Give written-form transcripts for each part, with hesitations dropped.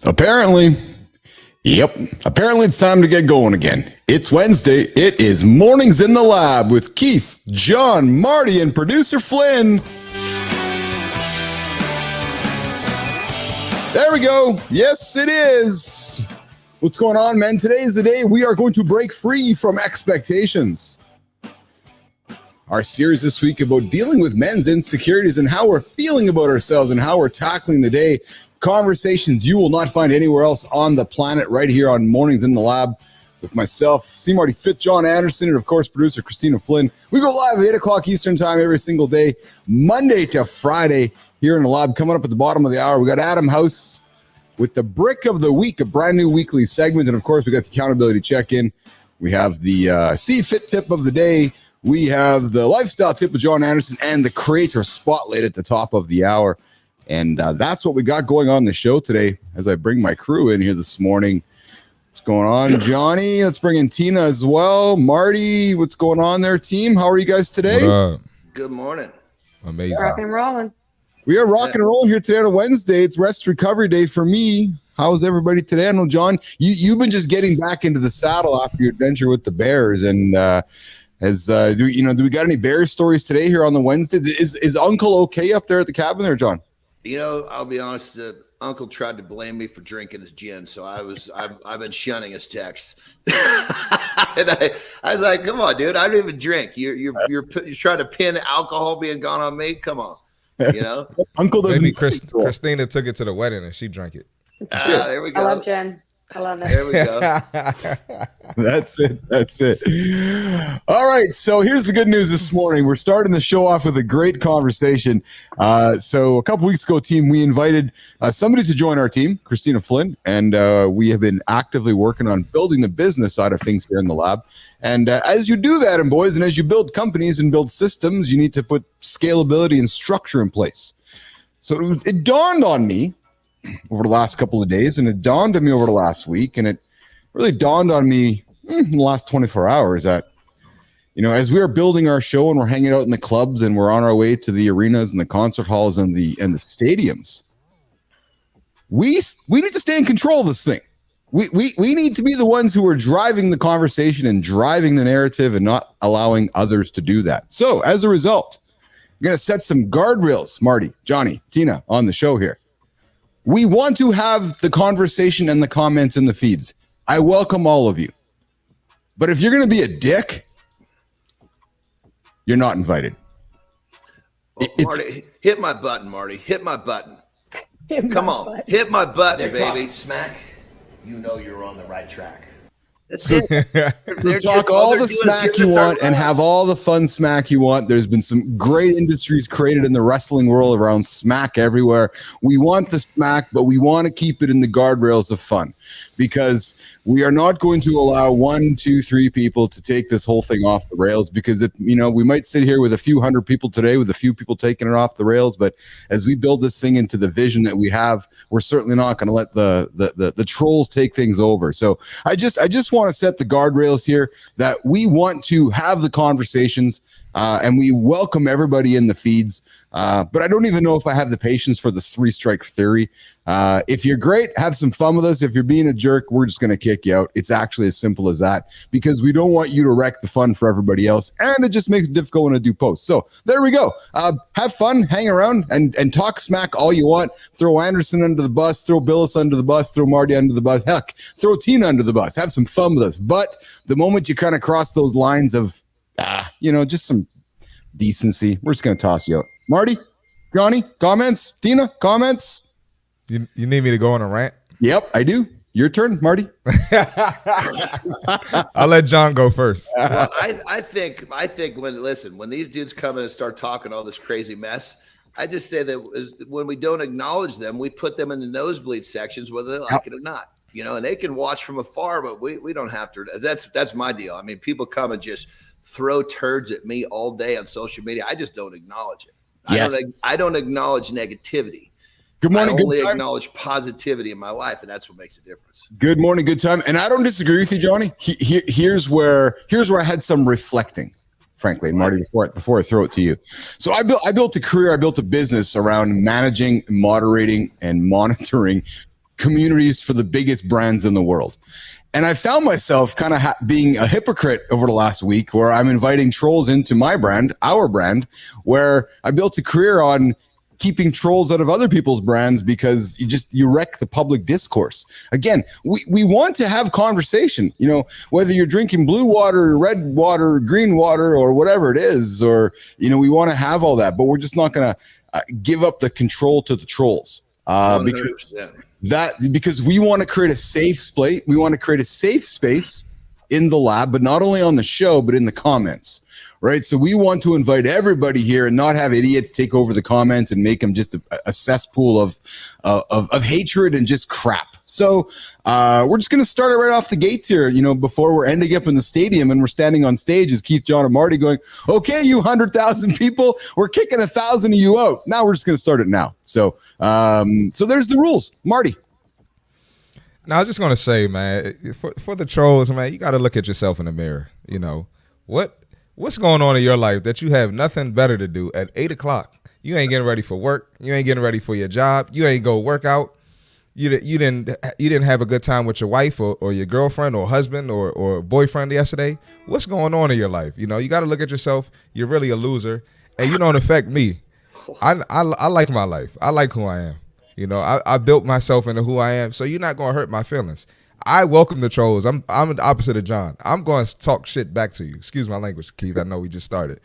Apparently. Yep. Apparently it's time to get going again. It's Wednesday. It is Mornings in the Lab with Keith, Jon, Marty, and producer Flynn. There we go. Yes, it is. What's going on, man? Today is the day we are going to break free from expectations. Our series this week about dealing with men's insecurities and how we're feeling about ourselves and how we're tackling the day. Conversations you will not find anywhere else on the planet, right here on Mornings in the Lab with myself, CMarty, Jon Andersen, and of course, producer Christina Flynn. We go live at 8 o'clock Eastern time every single day, Monday to Friday here in the lab. Coming up at the bottom of the hour, we got Adam House with the Brick of the Week, a brand new weekly segment. And of course, we got the accountability check-in. We have the C-Fit tip of the day. We have the lifestyle tip with Jon Andersen and the creator spotlight at the top of the hour. And that's what we got going on the show today as I bring my crew in here this morning. What's going on, Johnny? Let's bring in Tina as well. Marty, what's going on there, team? How are you guys today? Good morning. Amazing. Rock and rolling. We are rocking and rolling here today on a Wednesday. It's rest recovery day for me. How's everybody today? I know, Jon, you've been just getting back into the saddle after your adventure with the Bears. And do we got any Bears stories today here on the Wednesday? Is Uncle okay up there at the cabin there, Jon? You know, I'll be honest. Uncle tried to blame me for drinking his gin, so I've been shunning his texts. And I was like, "Come on, dude! I don't even drink. You're trying to pin alcohol being gone on me. Come on, you know." Uncle doesn't. Maybe Christina took it to the wedding and she drank it. There we go. I love gin. I love it. There we go. That's it. All right. So here's the good news this morning. We're starting the show off with a great conversation. So a couple weeks ago, team, we invited somebody to join our team, Christina Flynn, and we have been actively working on building the business side of things here in the lab. And as you do that, and boys, and as you build companies and build systems, you need to put scalability and structure in place. So it dawned on me over the last couple of days, and it dawned on me over the last week, and it really dawned on me in the last 24 hours that, you know, as we are building our show and we're hanging out in the clubs and we're on our way to the arenas and the concert halls and the stadiums, we need to stay in control of this thing. We need to be the ones who are driving the conversation and driving the narrative and not allowing others to do that. So as a result, I'm going to set some guardrails, Marty, Johnny, Tina, on the show here. We want to have the conversation and the comments in the feeds. I welcome all of you. But if you're going to be a dick, you're not invited. Well, Marty, hit my button, Marty. Hit my button. Come on. Hit my button, baby. Smack. You know you're on the right track. So talk all the smack you want and have all the fun smack you want. There's been some great industries created in the wrestling world around smack everywhere. We want the smack, but we want to keep it in the guardrails of fun, because we are not going to allow 1, 2, 3 people to take this whole thing off the rails, because we might sit here with a few hundred people today with a few people taking it off the rails. But as we build this thing into the vision that we have, we're certainly not going to let the trolls take things over. So I just want to set the guardrails here that we want to have the conversations, and we welcome everybody in the feeds. But I don't even know if I have the patience for this 3-strike theory. If you're great, have some fun with us. If you're being a jerk, we're just going to kick you out. It's actually as simple as that, because we don't want you to wreck the fun for everybody else. And it just makes it difficult when I do posts. So there we go. Have fun, hang around, and talk smack all you want. Throw Andersen under the bus, throw Bilous under the bus, throw Marty under the bus. Heck, throw Tina under the bus. Have some fun with us. But the moment you kind of cross those lines of, just some decency, we're just going to toss you out. Marty, Johnny, comments? Tina, comments? You need me to go on a rant? Yep, I do. Your turn, Marty. I'll let Jon go first. Well, I think when these dudes come in and start talking all this crazy mess, I just say that when we don't acknowledge them, we put them in the nosebleed sections, whether they like it or not. And they can watch from afar, but we don't have to. That's my deal. I mean, people come and just throw turds at me all day on social media. I just don't acknowledge it. Yes. I don't acknowledge negativity. Good morning. I only good time. acknowledge positivity in my life, and that's what makes a difference. Good morning, good time. And I don't disagree with you, Johnny. Here's where I had some reflecting, frankly, and Marty, before I throw it to you. So I built a career, I built a business around managing, moderating, and monitoring communities for the biggest brands in the world. And I found myself kind of being a hypocrite over the last week, where I'm inviting trolls into my brand, our brand, where I built a career on keeping trolls out of other people's brands, because you wreck the public discourse. Again, we want to have conversation, whether you're drinking blue water, red water, green water, or whatever it is, or, we want to have all that, but we're just not going to give up the control to the trolls. Because we want to create a safe space. We want to create a safe space in the lab, but not only on the show, but in the comments. Right. So we want to invite everybody here and not have idiots take over the comments and make them just a cesspool of hatred and just crap. So we're just going to start it right off the gates here, before we're ending up in the stadium and we're standing on stage as Keith, Jon, and Marty going, okay, you 100,000 people, we're kicking 1,000 of you out. Now we're just going to start it now. So there's the rules. Marty. Now, I was just going to say, man, for the trolls, man, you got to look at yourself in the mirror. What's going on in your life that you have nothing better to do at 8 o'clock? You ain't getting ready for work. You ain't getting ready for your job. You ain't go work out. You didn't have a good time with your wife or your girlfriend or husband or boyfriend yesterday. What's going on in your life? You got to look at yourself. You're really a loser, and you don't affect me. I like my life. I like who I am. I built myself into who I am, so you're not going to hurt my feelings. I welcome the trolls. I'm the opposite of Jon. I'm going to talk shit back to you. Excuse my language, Keith. I know we just started.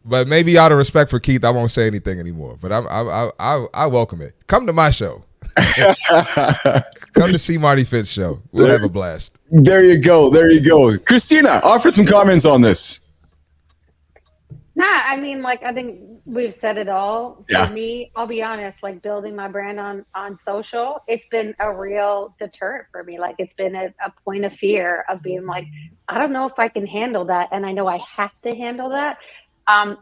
But maybe out of respect for Keith, I won't say anything anymore. But I welcome it. Come to my show. Come to CMarty Fitz show. We'll have a blast. There you go. Christina, offer some comments on this. I think we've said it all. For me, I'll be honest, building my brand on social, it's been a real deterrent for me. It's been a point of fear of being I don't know if I can handle that. And I know I have to handle that.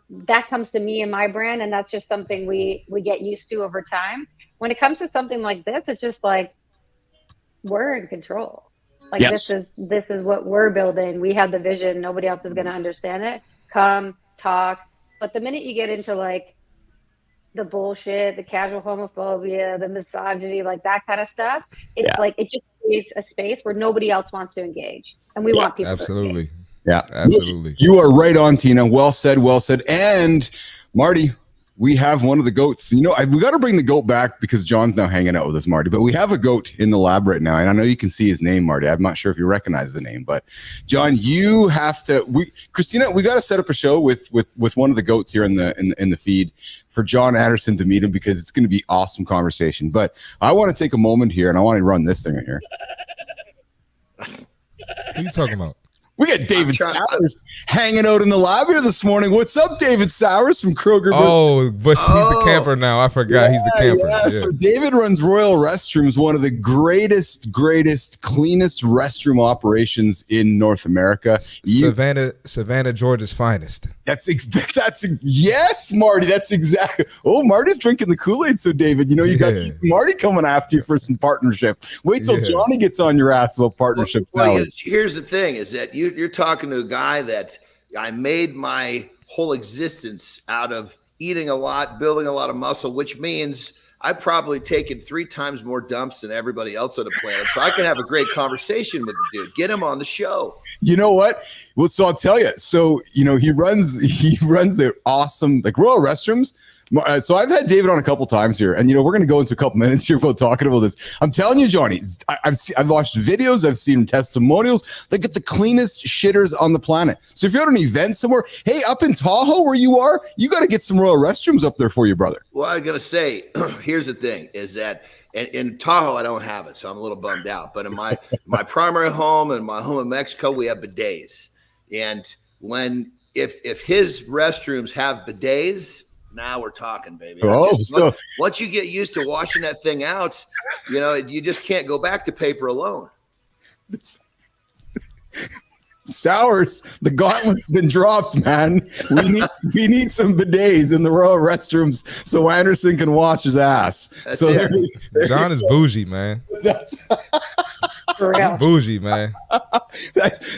That comes to me and my brand. And that's just something we get used to over time. When it comes to something like this, it's just we're in control. This is what we're building. We have the vision. Nobody else is going to understand it. Come talk. But the minute you get into the bullshit, the casual homophobia, the misogyny, that kind of stuff, it's it just creates a space where nobody else wants to engage. And we want people to engage. Yeah, absolutely. You are right on, Tina. Well said. And Marty, we have one of the goats. We got to bring the goat back because Jon's now hanging out with us, Marty. But we have a goat in the lab right now, and I know you can see his name, Marty. I'm not sure if you recognize the name, but Jon, you have to. Christina, we got to set up a show with one of the goats here in the feed for Jon Andersen to meet him, because it's going to be awesome conversation. But I want to take a moment here, and I want to run this thing right here. What are you talking about? We got David Sowers hanging out in the lab here this morning. What's up, David Sowers from Kroger? Oh, but he's the camper now. I forgot he's the camper. Yeah. So David runs Royal Restrooms, one of the greatest, cleanest restroom operations in North America. Savannah, Georgia's finest. That's yes, Marty. That's exactly. Oh, Marty's drinking the Kool-Aid. So David, you got Marty coming after you for some partnership. Wait till Johnny gets on your ass about partnership. Well, here's the thing: is that you're talking to a guy that I made my whole existence out of eating a lot, building a lot of muscle, which means I've probably taken 3 times more dumps than everybody else on the planet. So I can have a great conversation with the dude. Get him on the show. You know what? Well, so I'll tell you. So, he runs the awesome, Royal Restrooms. So I've had David on a couple times here, and we're going to go into a couple minutes here about talking about this. I'm telling you, Johnny, I've watched videos, I've seen testimonials. They get the cleanest shitters on the planet. So if you're at an event somewhere, hey, up in Tahoe where you are, you got to get some Royal Restrooms up there for you, brother. Well, I'm going to say, here's the thing: is that in Tahoe I don't have it, so I'm a little bummed out. But in my primary home and my home in Mexico, we have bidets, and if his restrooms have bidets. Now we're talking, baby. Once you get used to washing that thing out, you just can't go back to paper alone. Sowers, the gauntlet's been dropped, man. We need some bidets in the Royal Restrooms so Andersen can wash his ass. Jon is bougie, man. For You real. bougie, man.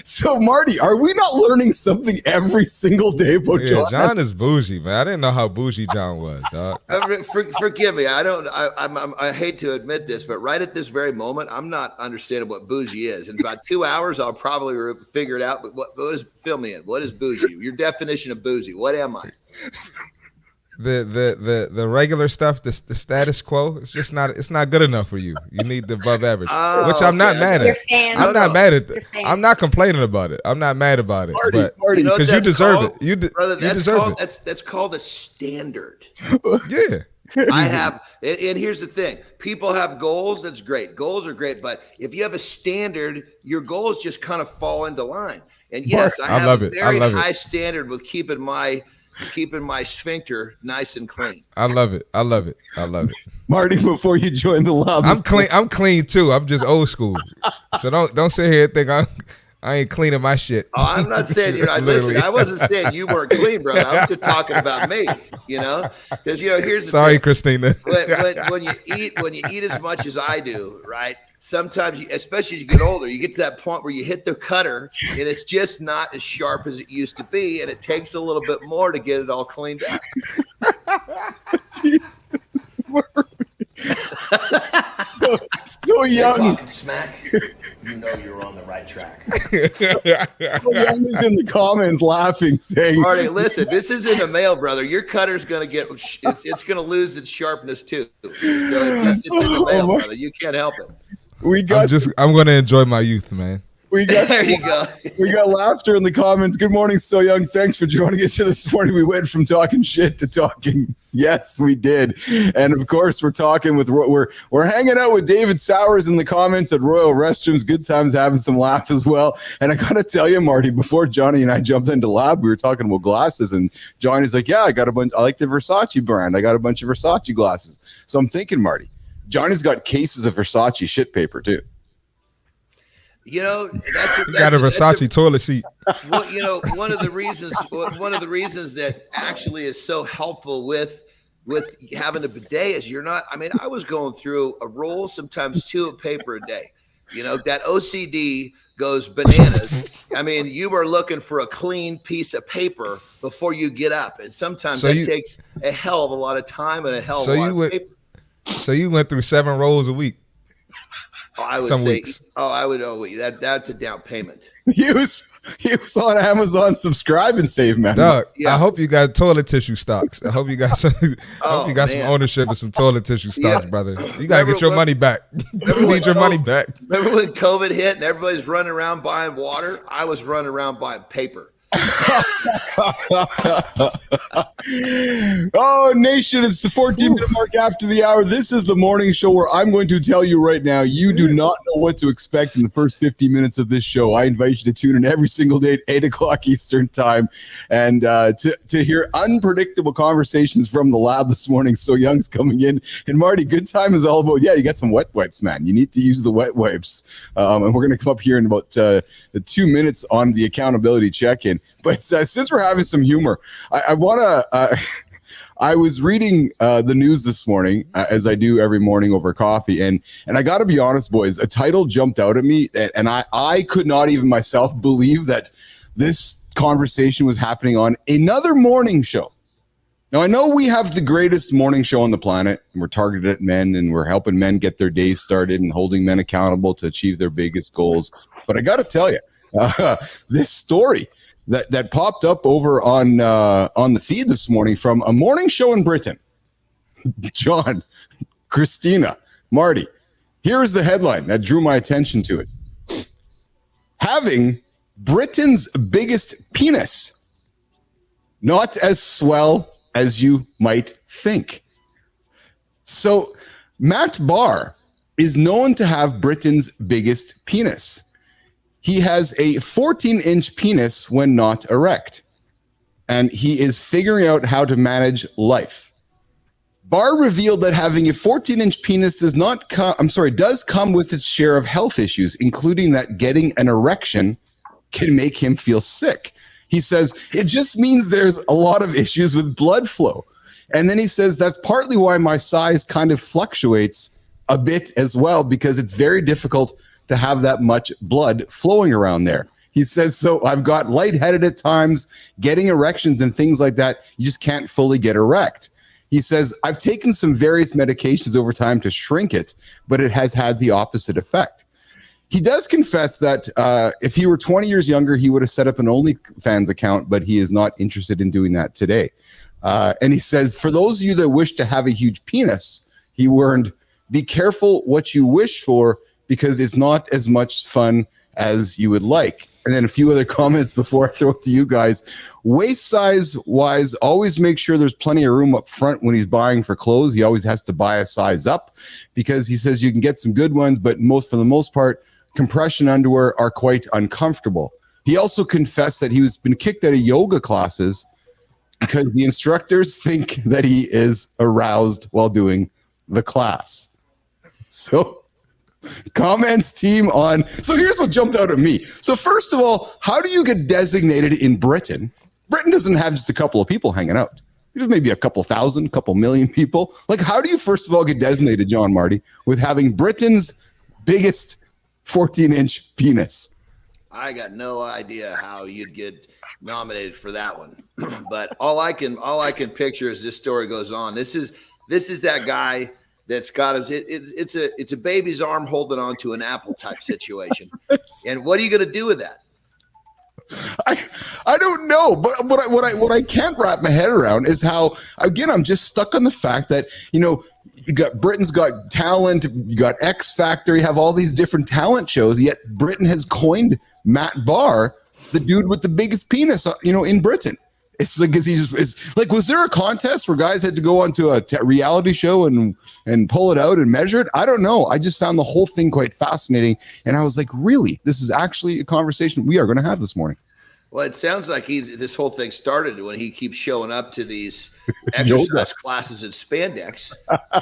So, Marty, are we not learning something every single day about Yeah, Jon? Jon is bougie, man. I didn't know how bougie Jon was, dog. Forgive me. I hate to admit this, but right at this very moment, I'm not understanding what bougie is. In about 2 hours, I'll probably figure it out. But what is, fill me in. What is bougie? Your definition of bougie. What am I? The regular stuff, the status quo, it's not good enough for you. You need the above average, which I'm not mad Your at. fans. I'm not mad at Your that. fans. I'm not complaining about it. I'm not mad about it. Marty, You know what because you that's deserve called? it. Brother, You that's deserve called, it. That's called a standard. Yeah. I have, and here's the thing: people have goals. That's great. Goals are great, but if you have a standard, your goals just kind of fall into line. And yes, I have a very high standard with keeping my sphincter nice and clean. I love it. Marty, before you join the lab, I'm clean too. I'm just old school. So don't sit here and think I ain't cleaning my shit. Oh, I'm not saying you're not. Listen, I wasn't saying you weren't clean, brother. I was just talking about me. Because here's the Sorry, thing. Christina. when you eat as much as I do, right? Sometimes, especially as you get older, you get to that point where you hit the cutter and it's just not as sharp as it used to be, and it takes a little bit more to get it all cleaned up. Jesus. so You're young. talking smack, you know you're on the right track. So young is in the comments laughing, saying, Marty, listen, this isn't a male, brother. Your cutter's going to it's going to lose its sharpness too. So it's in the mail, brother. You can't help it. I'm going to enjoy my youth, man. There you go. We got laughter in the comments. Good morning, So Young. Thanks for joining us here this morning. We went from talking shit to talking. Yes, we did. And of course, we're talking with we're hanging out with David Sowers in the comments at Royal Restrooms. Good times, having some laugh as well. And I gotta tell you, Marty, before Johnny and I jumped into lab, we were talking about glasses, and Johnny's like, "Yeah, I got a bunch. I like the Versace brand. I got a bunch of Versace glasses." So I'm thinking, Marty, Johnny's got cases of Versace shit paper too. That's got a Versace toilet seat. Well, one of the reasons that actually is so helpful with having a bidet is I was going through a roll, sometimes two of paper a day. That OCD goes bananas. You are looking for a clean piece of paper before you get up, and sometimes takes a hell of a lot of time and a hell of a lot of paper. So you went through 7 rolls a week. I would Some say, weeks. that's a down payment. He was on Amazon Subscribe and Save, man. Dog, Yeah. I hope you got toilet tissue stocks. I hope you got some. Some ownership of some toilet tissue stocks, brother. You gotta get your money back. You need your money back. Remember when COVID hit and everybody's running around buying water? I was running around buying paper. Oh, nation, it's the 14-minute mark after the hour. This is the morning show where I'm going to tell you right now, you do not know what to expect in the first 50 minutes of this show. I invite you to tune in every single day at 8 o'clock Eastern time and to hear unpredictable conversations from the lab this morning. So Young's coming in. And Marty, good time is all about, you got some wet wipes, man. You need to use the wet wipes. And we're going to come up here in about 2 minutes on the accountability check-in. But since we're having some humor, I want to I was reading the news this morning, as I do every morning over coffee. And I got to be honest, boys, a title jumped out at me. And I could not even myself believe that this conversation was happening on another morning show. Now, I know we have the greatest morning show on the planet, and we're targeted at men, and we're helping men get their days started and holding men accountable to achieve their biggest goals. But I got to tell you, this story that popped up over on the feed this morning from a morning show in Britain. Jon, Christina, Marty, here is the headline that drew my attention to it. Having Britain's biggest penis. Not as swell as you might think. So Matt Barr is known to have Britain's biggest penis. He has a 14-inch penis when not erect, and he is figuring out how to manage life. Barr revealed that having a 14-inch penis does come with its share of health issues, including that getting an erection can make him feel sick. He says, it just means there's a lot of issues with blood flow. And then he says, that's partly why my size kind of fluctuates a bit as well, because it's very difficult to have that much blood flowing around there. He says, so I've got lightheaded at times, getting erections and things like that. You just can't fully get erect. He says, I've taken some various medications over time to shrink it, but it has had the opposite effect. He does confess that if he were 20 years younger, he would have set up an OnlyFans account, but he is not interested in doing that today. And he says, for those of you that wish to have a huge penis, he warned, be careful what you wish for because it's not as much fun as you would like. And then a few other comments before I throw it to you guys. Waist size wise, always make sure there's plenty of room up front when he's buying for clothes. He always has to buy a size up because he says you can get some good ones, but for the most part, compression underwear are quite uncomfortable. He also confessed that he's been kicked out of yoga classes because the instructors think that he is aroused while doing the class. So comments team on. So here's what jumped out at me. So first of all, how do you get designated in Britain? Britain doesn't have just a couple of people hanging out. There's maybe a couple thousand, couple million people. Like, how do you first of all get designated, John Marty, with having Britain's biggest 14-inch penis? I got no idea how you'd get nominated for that one. But all I can picture as this story goes on, this is that guy that's got his, it's a baby's arm holding on to an apple type situation. And what are you going to do with that? I don't know, but what I can't wrap my head around is how, again, I'm just stuck on the fact that, you know, you got Britain's got talent, you got X Factor, you have all these different talent shows, yet Britain has coined Matt Barr the dude with the biggest penis, you know, in Britain. It's like, it's like, was there a contest where guys had to go onto a reality show and pull it out and measure it? I don't know. I just found the whole thing quite fascinating. And I was like, really, this is actually a conversation we are going to have this morning. Well, it sounds like this whole thing started when he keeps showing up to these exercise classes in spandex.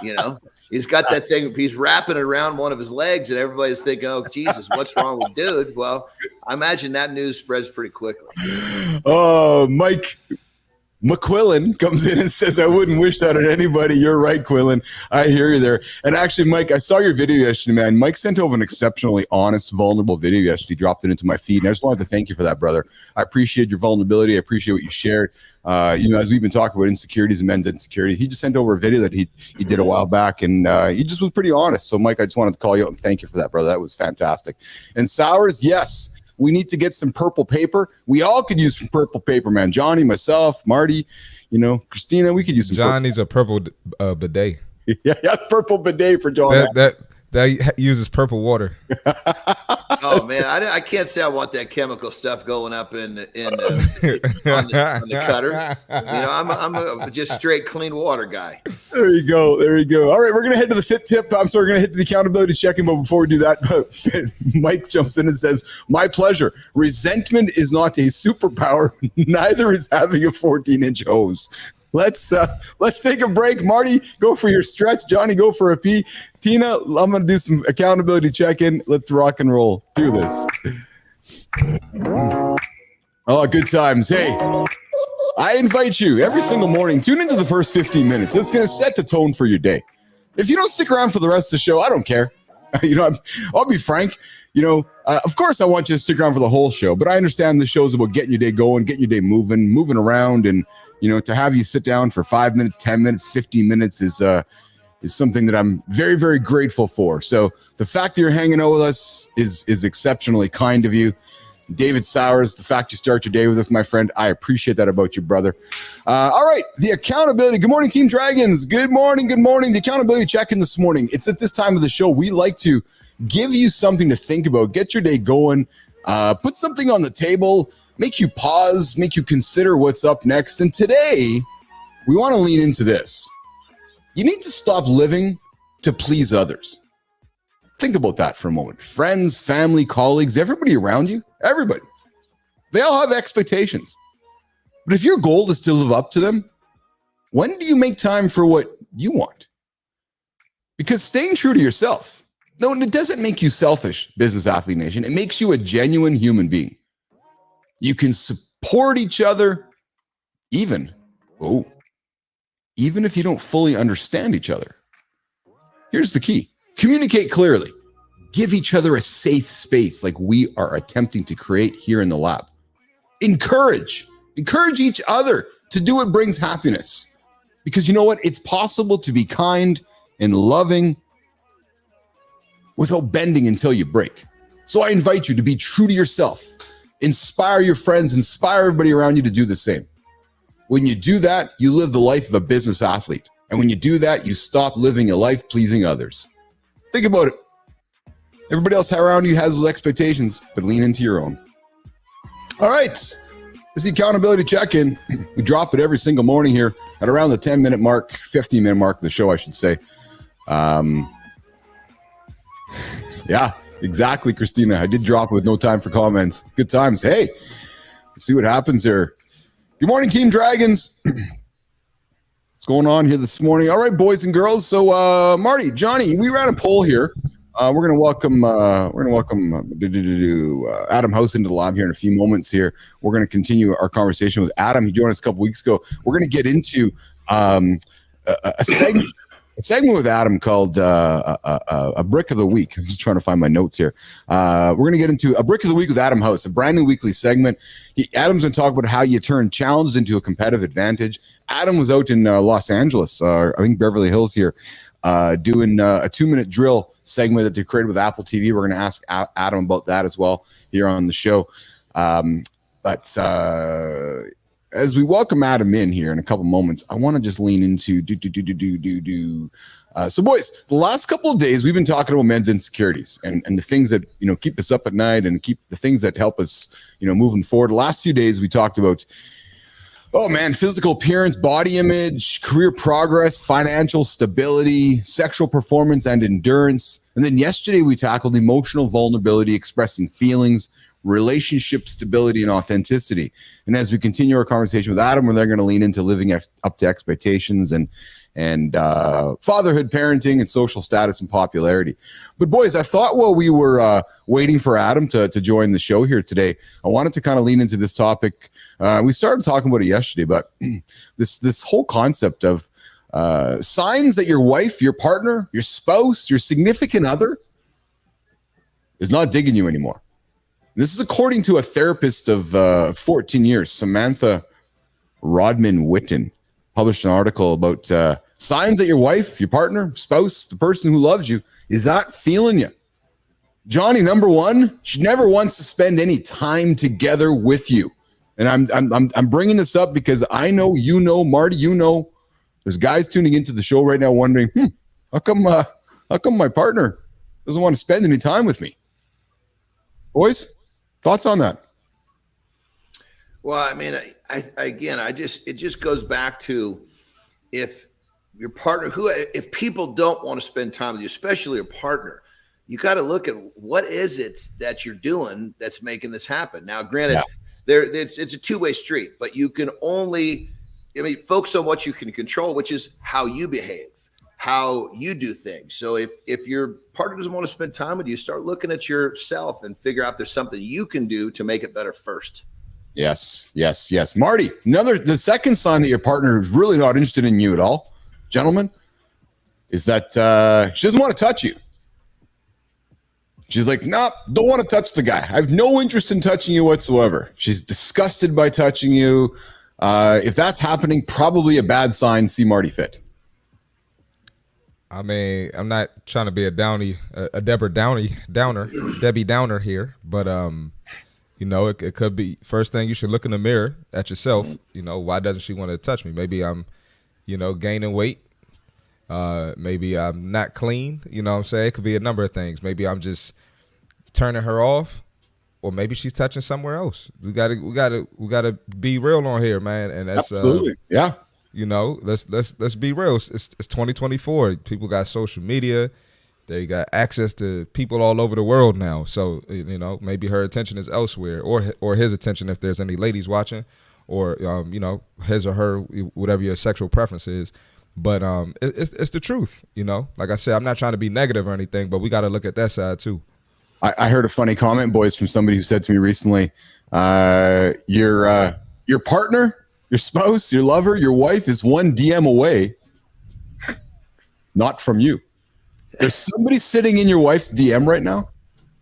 You know, he's got that thing. He's wrapping it around one of his legs, and everybody's thinking, "Oh, Jesus, what's wrong with dude?" Well, I imagine that news spreads pretty quickly. Oh, Mike McQuillan comes in and says, I wouldn't wish that on anybody. You're right, Quillan. I hear you there. And actually, Mike, I saw your video yesterday, man. Mike sent over an exceptionally honest, vulnerable video yesterday. He dropped it into my feed. And I just wanted to thank you for that, brother. I appreciate your vulnerability. I appreciate what you shared. You know, as we've been talking about insecurities and men's insecurity, he just sent over a video that he did a while back, and he just was pretty honest. So, Mike, I just wanted to call you out and thank you for that, brother. That was fantastic. And Sowers, yes. We need to get some purple paper. We all could use some purple paper, man. Johnny, myself, Marty, you know, Christina, we could use some. John needs a purple bidet. Yeah, purple bidet for John. That uses purple water. Oh man, I can't say I want that chemical stuff going up on the cutter. You know, I'm a just straight clean water guy. There you go. All right, we're gonna head to the fit tip. We're gonna hit the accountability check-in, but before we do that, Mike jumps in and says, "My pleasure. Resentment is not a superpower. Neither is having a 14-inch hose." Let's take a break. Marty, go for your stretch. Johnny, go for a pee. Tina, I'm going to do some accountability check-in. Let's rock and roll. Do this. Oh, good times. Hey, I invite you every single morning, tune into the first 15 minutes. It's going to set the tone for your day. If you don't stick around for the rest of the show, I don't care. You know, I'll be frank. You know, of course I want you to stick around for the whole show, but I understand the show's about getting your day going, getting your day moving around, and you know, to have you sit down for 5 minutes, 10 minutes, 15 minutes is something that I'm very, very grateful for. So the fact that you're hanging out with us is exceptionally kind of you. David Sowers, the fact you start your day with us, my friend, I appreciate that about you, brother. All right, the accountability. Good morning, Team Dragons. Good morning. The accountability check-in this morning. It's at this time of the show. We like to give you something to think about, get your day going, put something on the table, make you pause, make you consider what's up next. And today, we want to lean into this. You need to stop living to please others. Think about that for a moment. Friends, family, colleagues, everybody around you, everybody. They all have expectations. But if your goal is to live up to them, when do you make time for what you want? Because staying true to yourself, no, it doesn't make you selfish, Business Athlete Nation. It makes you a genuine human being. You can support each other, even if you don't fully understand each other. Here's the key. Communicate clearly. Give each other a safe space like we are attempting to create here in the lab. Encourage each other to do what brings happiness. Because you know what? It's possible to be kind and loving without bending until you break. So I invite you to be true to yourself. Inspire your friends, inspire everybody around you to do the same. When you do that, you live the life of a business athlete. And when you do that, you stop living a life pleasing others. Think about it. Everybody else around you has those expectations, but lean into your own. All right. This is the accountability check-in. We drop it every single morning here at around the 10-minute mark, 15-minute mark of the show, I should say. Yeah, exactly, Christina. I did drop it with no time for comments. Good times. Hey, see what happens here. Good morning, Team Dragons. What's going on here this morning? All right, boys and girls. So, Marty, Johnny, we ran a poll here. We're gonna welcome Adam House into the lab here in a few moments. Here, we're gonna continue our conversation with Adam. He joined us a couple weeks ago. We're gonna get into a segment with Adam called a brick of the week. I'm just trying to find my notes here. We're gonna get into a brick of the week with Adam House, a brand new weekly segment. Adam's gonna talk about how you turn challenges into a competitive advantage. Adam was out in Los Angeles, I think Beverly Hills here, doing a 2-minute drill segment that they created with Apple TV. We're going to ask Adam about that as well here on the show. But as we welcome Adam in here in a couple moments, I want to just lean into so boys, the last couple of days we've been talking about men's insecurities and the things that, you know, keep us up at night and keep the things that help us, you know, moving forward. The last few days we talked about, oh man, physical appearance, body image, career progress, financial stability, sexual performance and endurance. And then yesterday we tackled emotional vulnerability, expressing feelings, relationship stability, and authenticity. And as we continue our conversation with Adam, we're then going to lean into living up to expectations and fatherhood, parenting, and social status and popularity. But boys, I thought while we were waiting for Adam to join the show here today, I wanted to kind of lean into this topic. We started talking about it yesterday, but this whole concept of signs that your wife, your partner, your spouse, your significant other is not digging you anymore. This is according to a therapist of 14 years, Samantha Rodman-Witten, published an article about signs that your wife, your partner, spouse, the person who loves you is not feeling you. Johnny, number one, she never wants to spend any time together with you. And I'm bringing this up because I know, you know, Marty, you know, there's guys tuning into the show right now wondering, how come my partner doesn't want to spend any time with me? Boys, thoughts on that? Well, I mean, it just goes back to if your partner, if people don't want to spend time with you, especially your partner, you got to look at what is it that you're doing that's making this happen. Now, granted, it's a two-way street, but you can only, focus on what you can control, which is how you behave, how you do things. So if your partner doesn't want to spend time with you, start looking at yourself and figure out if there's something you can do to make it better first. Yes. Marty, the second sign that your partner is really not interested in you at all, gentlemen, is that she doesn't want to touch you. She's like, nope, don't want to touch the guy. I have no interest in touching you whatsoever. She's disgusted by touching you. If that's happening, probably a bad sign. CMarty fit. I mean, I'm not trying to be a Debbie Downer here, but you know, it could be first thing you should look in the mirror at yourself. You know, why doesn't she want to touch me? Maybe I'm, you know, gaining weight. Maybe I'm not clean. You know what I'm saying? It could be a number of things. Maybe I'm just turning her off, or maybe she's touching somewhere else. We gotta be real on here, man. And that's absolutely, yeah. You know, let's be real. It's 2024. People got social media. They got access to people all over the world now. So, you know, maybe her attention is elsewhere, or his attention if there's any ladies watching, or you know, his or her, whatever your sexual preference is. But it's the truth, you know. Like I said, I'm not trying to be negative or anything, but we got to look at that side too. I heard a funny comment, boys, from somebody who said to me recently, your partner, your spouse, your lover, your wife is one DM away, not from you. There's somebody sitting in your wife's DM right now.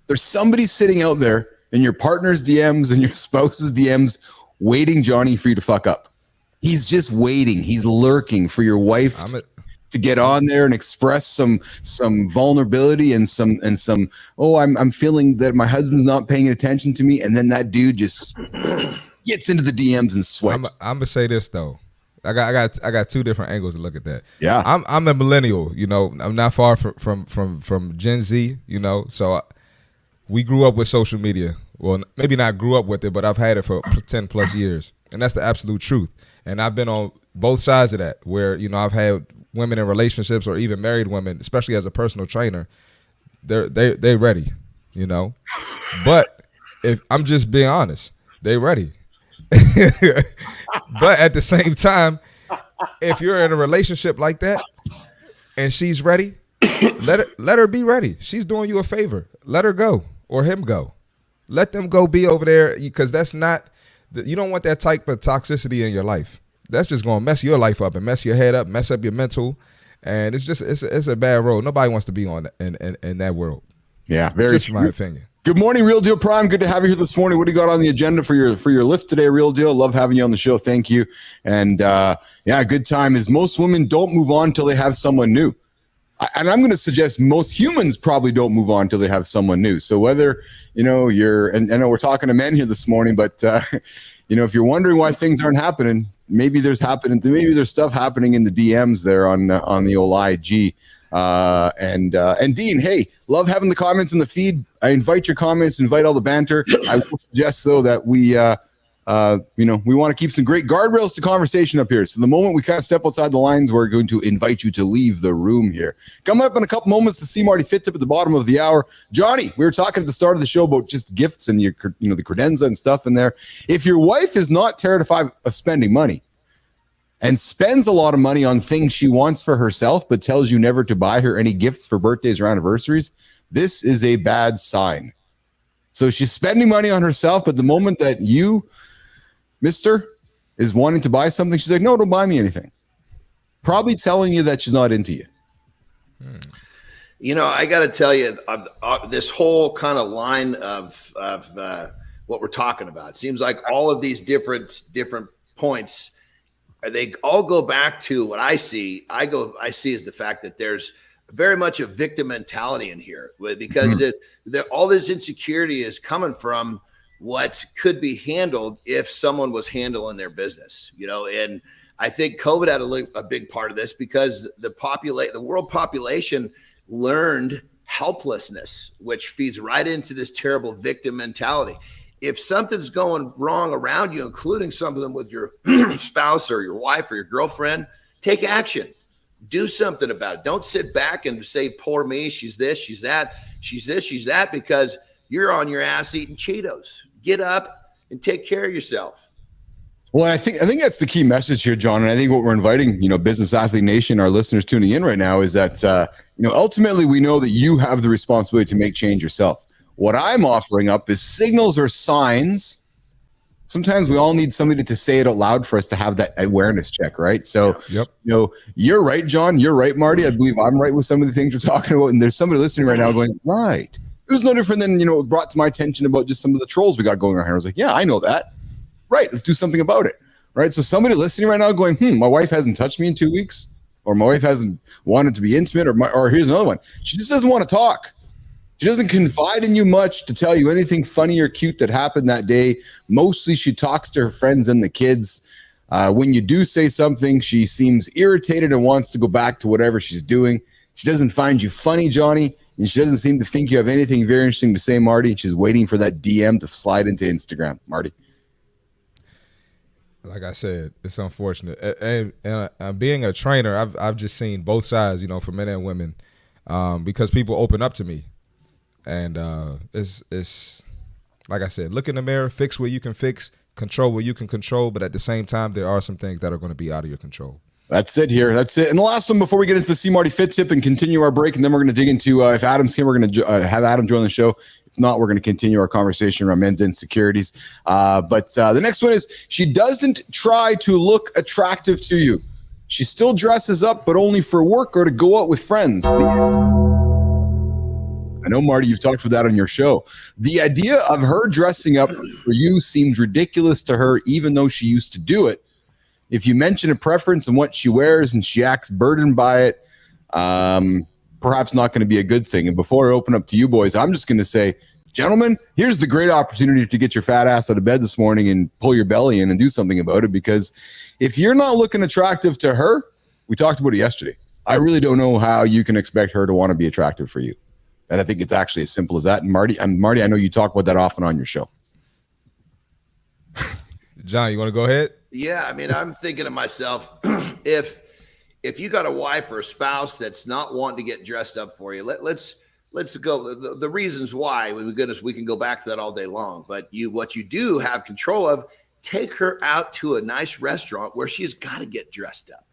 There's somebody sitting out there in your partner's DMs and your spouse's DMs waiting, Johnny, for you to fuck up. He's just waiting. He's lurking for your wife to get on there and express some vulnerability and some I'm feeling that my husband's not paying attention to me, and then that dude just gets into the DMs and swipes. I'm gonna say this though. I got two different angles to look at that. Yeah. I'm a millennial, you know. I'm not far from Gen Z, you know. So we grew up with social media. Well, maybe not grew up with it, but I've had it for 10 plus years. And that's the absolute truth. And I've been on both sides of that, where, you know, I've had women in relationships or even married women, especially as a personal trainer, they're ready, you know. But if I'm just being honest, they're ready. But at the same time, if you're in a relationship like that and she's ready, let her be ready. She's doing you a favor. Let her go or him go. Let them go be over there, because that's not, you don't want that type of toxicity in your life. That's just going to mess your life up and mess your head up, mess up your mental. And it's a bad road. Nobody wants to be on in that world. Yeah, very just my opinion. Good morning, Real Deal Prime. Good to have you here this morning. What do you got on the agenda for your lift today, Real Deal? Love having you on the show. Thank you. And yeah, good time is most women don't move on till they have someone new. And I'm going to suggest most humans probably don't move on till they have someone new. So whether, you know, and I know we're talking to men here this morning, but you know, if you're wondering why things aren't happening, maybe there's stuff happening in the DMs there on the old IG. And Dean, hey, love having the comments in the feed. I invite your comments, invite all the banter. I will suggest though that we we want to keep some great guardrails to conversation up here. So the moment we kind of step outside the lines, we're going to invite you to leave the room here. Coming up in a couple moments, the CMarty Fit Tip at the bottom of the hour. Johnny, we were talking at the start of the show about just gifts and the credenza and stuff in there. If your wife is not terrified of spending money and spends a lot of money on things she wants for herself, but tells you never to buy her any gifts for birthdays or anniversaries, this is a bad sign. So she's spending money on herself, but the moment that you, Mister, is wanting to buy something, she's like, no, don't buy me anything. Probably telling you that she's not into you. You know, I got to tell you, this whole kind of line of what we're talking about, it seems like all of these different points, they all go back to what I see. I see as the fact that there's very much a victim mentality in here, because all this insecurity is coming from what could be handled if someone was handling their business, you know. And I think COVID had a big part of this, because the world population learned helplessness, which feeds right into this terrible victim mentality. If something's going wrong around you, including something with your spouse or your wife or your girlfriend, take action. Do something about it. Don't sit back and say, poor me, she's this, she's that, she's this, she's that, because you're on your ass eating Cheetos. Get up and take care of yourself. Well, I think that's the key message here, John. And I think what we're inviting, Business Athlete Nation, our listeners tuning in right now, is that, ultimately we know that you have the responsibility to make change yourself. What I'm offering up is signals or signs. Sometimes we all need somebody to say it out loud for us to have that awareness check, right? So, you're right, John. You're right, Marty. I believe I'm right with some of the things we're talking about. And there's somebody listening right now going, right. It was no different than, it brought to my attention about just some of the trolls we got going on here. I was like, yeah, I know that. Right. Let's do something about it. Right. So somebody listening right now going, my wife hasn't touched me in 2 weeks, or my wife hasn't wanted to be intimate, or here's another one. She just doesn't want to talk. She doesn't confide in you much to tell you anything funny or cute that happened that day. Mostly she talks to her friends and the kids. When you do say something, she seems irritated and wants to go back to whatever she's doing. She doesn't find you funny, Johnny. And she doesn't seem to think you have anything very interesting to say, Marty. She's waiting for that DM to slide into Instagram, Marty. Like I said, it's unfortunate. And being a trainer, I've just seen both sides, for men and women, because people open up to me. And it's like I said, look in the mirror, fix what you can fix, control what you can control. But at the same time, there are some things that are going to be out of your control. That's it here. That's it. And the last one before we get into the CMarty Fit Tip and continue our break, and then we're going to dig into, if Adam's here, we're going to have Adam join the show. If not, we're going to continue our conversation around men's insecurities. But the next one is, she doesn't try to look attractive to you. She still dresses up, but only for work or to go out with friends. I know, Marty, you've talked about that on your show. The idea of her dressing up for you seems ridiculous to her, even though she used to do it. If you mention a preference in what she wears and she acts burdened by it, perhaps not going to be a good thing. And before I open up to you boys, I'm just going to say, gentlemen, here's the great opportunity to get your fat ass out of bed this morning and pull your belly in and do something about it. Because if you're not looking attractive to her, we talked about it yesterday. I really don't know how you can expect her to want to be attractive for you. And I think it's actually as simple as that. And Marty, I know you talk about that often on your show. John, you want to go ahead? Yeah, I mean, I'm thinking to myself, if you got a wife or a spouse that's not wanting to get dressed up for you, let's go. The reasons why, goodness, we can go back to that all day long. But what you do have control of, take her out to a nice restaurant where she's got to get dressed up.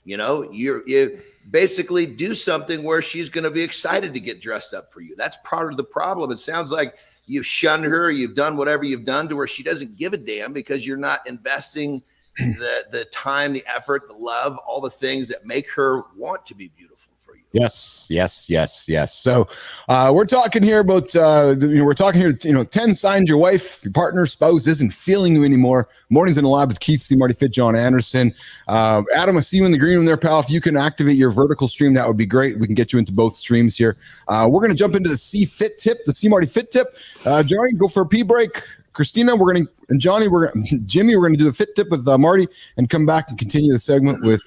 You know, you basically do something where she's going to be excited to get dressed up for you. That's part of the problem. It sounds like you've shunned her, you've done whatever you've done to where she doesn't give a damn because you're not investing the time, the effort, the love, all the things that make her want to be beautiful for you. Yes. So we're talking here about, 10 signs your wife, your partner, spouse isn't feeling you anymore. Mornings in the Lab with Keith, CMarty, Fit, Jon Andersen. Adam, I see you in the green room there, pal. If you can activate your vertical stream, that would be great. We can get you into both streams here. We're going to jump into the C-Fit tip, the CMarty Fit tip. Johnny, go for a pee break. Christina, Jimmy, we're going to do the fit tip with Marty and come back and continue the segment with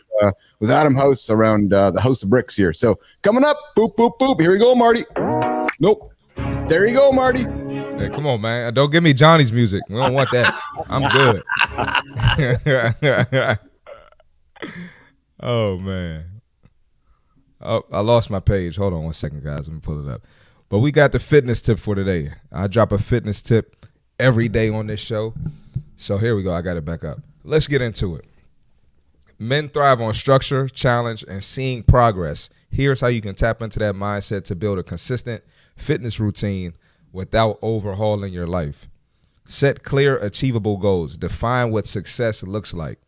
Adam House around the House of Bricks here. So coming up, boop, boop, boop. Here we go, Marty. Nope. There you go, Marty. Hey, come on, man. Don't give me Johnny's music. We don't want that. I'm good. Oh, man. Oh, I lost my page. Hold on one second, guys. Let me pull it up. But we got the fitness tip for today. I drop a fitness tip every day on this show. So here we go. I got it back up. Let's get into it. Men thrive on structure, challenge, and seeing progress. Here's how you can tap into that mindset to build a consistent fitness routine without overhauling your life. Set clear, achievable goals. Define what success looks like.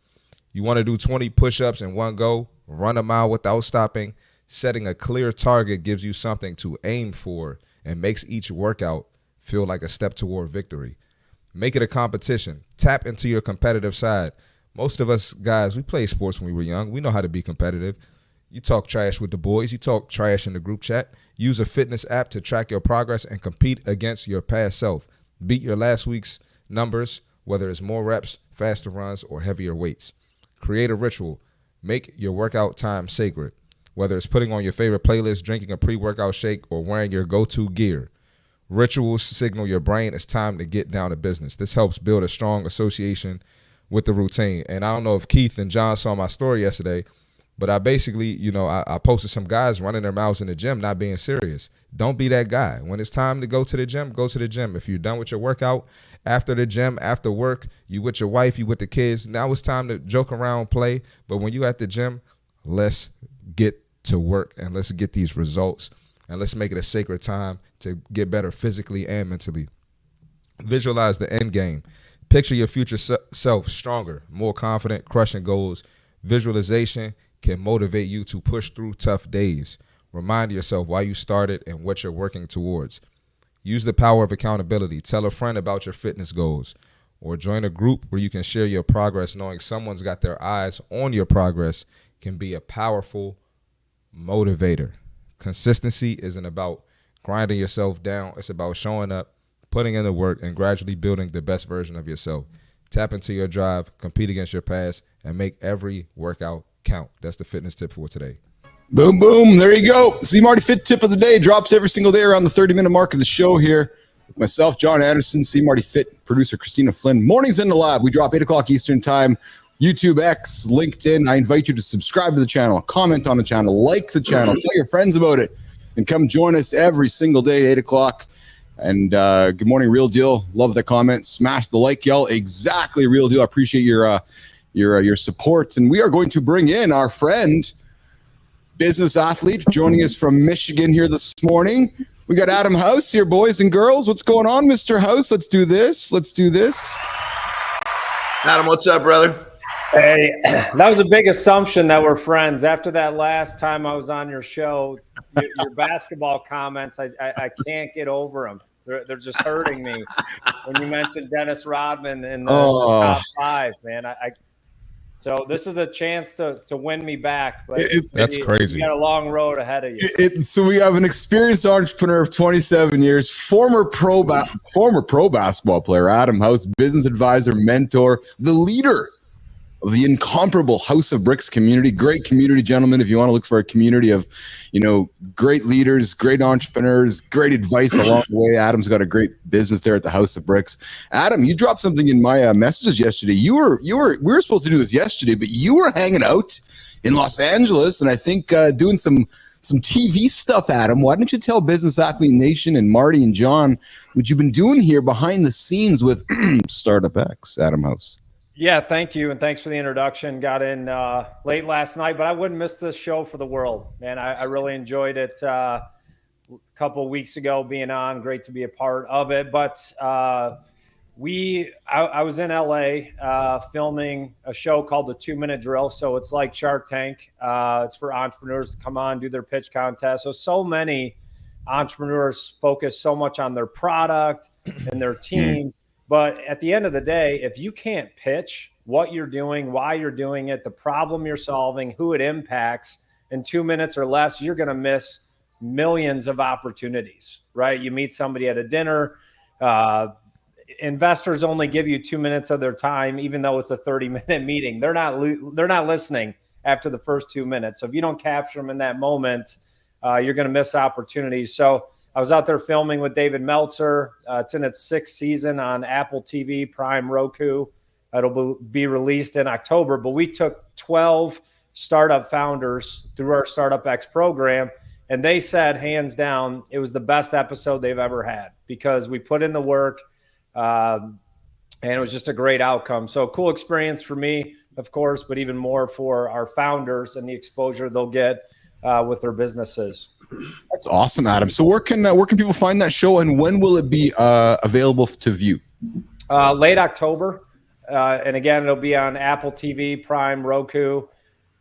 You want to do 20 push-ups in one go, run a mile without stopping. Setting a clear target gives you something to aim for and makes each workout feel like a step toward victory. Make it a competition. Tap into your competitive side. Most of us guys, we played sports when we were young. We know how to be competitive. You talk trash with the boys. You talk trash in the group chat. Use a fitness app to track your progress and compete against your past self. Beat your last week's numbers, whether it's more reps, faster runs, or heavier weights. Create a ritual. Make your workout time sacred. Whether it's putting on your favorite playlist, drinking a pre-workout shake, or wearing your go-to gear. Rituals signal your brain it's time to get down to business. This helps build a strong association with the routine. And I don't know if Keith and John saw my story yesterday, but I basically, I posted some guys running their mouths in the gym, not being serious. Don't be that guy. When it's time to go to the gym, go to the gym. If you're done with your workout, after the gym, after work, you with your wife, you with the kids, now it's time to joke around, play. But when you at the gym, let's get to work and let's get these results. And let's make it a sacred time to get better physically and mentally. Visualize the end game. Picture your future self stronger, more confident, crushing goals. Visualization can motivate you to push through tough days. Remind yourself why you started and what you're working towards. Use the power of accountability. Tell a friend about your fitness goals or join a group where you can share your progress. Knowing someone's got their eyes on your progress can be a powerful motivator. Consistency isn't about grinding yourself down. It's about showing up, putting in the work, and gradually building the best version of yourself. Tap into your drive, compete against your past, and make every workout count. That's the fitness tip for today. Boom, boom. There you go. CMarty Fit tip of the day drops every single day around the 30-minute mark of the show here. With myself, Jon Andersen, CMarty Fit, producer Christina Flynn. Mornings in the Lab. We drop 8 o'clock Eastern time. YouTube, X, LinkedIn. I invite you to subscribe to the channel, comment on the channel, like the channel, tell your friends about it, and come join us every single day at 8 o'clock. And good morning, Real Deal. Love the comments. Smash the like, y'all. Exactly, Real Deal. I appreciate your support. And we are going to bring in our friend, business athlete, joining us from Michigan here this morning. We got Adam House here, boys and girls. What's going on, Mr. House? Let's do this. Adam, what's up, brother? Hey, that was a big assumption that we're friends. After that last time I was on your show, your basketball comments, I can't get over them. They're just hurting me. When you mentioned Dennis Rodman in the top 5, man, so this is a chance to win me back. But that's crazy. You got a long road ahead of you. So we have an experienced entrepreneur of 27 years, former pro basketball player, Adam House, business advisor, mentor, the leader of the incomparable House of Bricks community. Great community, gentlemen. If you want to look for a community of, great leaders, great entrepreneurs, great advice along the way, Adam's got a great business there at the House of Bricks. Adam, you dropped something in my messages yesterday. We were supposed to do this yesterday, but you were hanging out in Los Angeles, and I think doing some TV stuff, Adam. Why don't you tell Business Athlete Nation and Marty and Jon what you've been doing here behind the scenes with Startup X, Adam House? Yeah, thank you. And thanks for the introduction. Got in late last night, but I wouldn't miss this show for the world, man. I really enjoyed it a couple of weeks ago being on. Great to be a part of it. But I was in LA filming a show called The 2-Minute Drill. So it's like Shark Tank. It's for entrepreneurs to come on, do their pitch contest. So many entrepreneurs focus so much on their product and their team. But at the end of the day, if you can't pitch what you're doing, why you're doing it, the problem you're solving, who it impacts in 2 minutes or less, you're going to miss millions of opportunities, right? You meet somebody at a dinner. Investors only give you 2 minutes of their time, even though it's a 30-minute meeting. They're not listening after the first 2 minutes. So if you don't capture them in that moment, you're going to miss opportunities. So I was out there filming with David Meltzer. It's in its 6th season on Apple TV, Prime, Roku. It'll be released in October. But we took 12 startup founders through our Startup X program, and they said, hands down, it was the best episode they've ever had because we put in the work, and it was just a great outcome. So cool experience for me, of course, but even more for our founders and the exposure they'll get with their businesses. That's awesome, Adam. So where can people find that show, and when will it be available to view? Late October, and again, it'll be on Apple TV, Prime, Roku,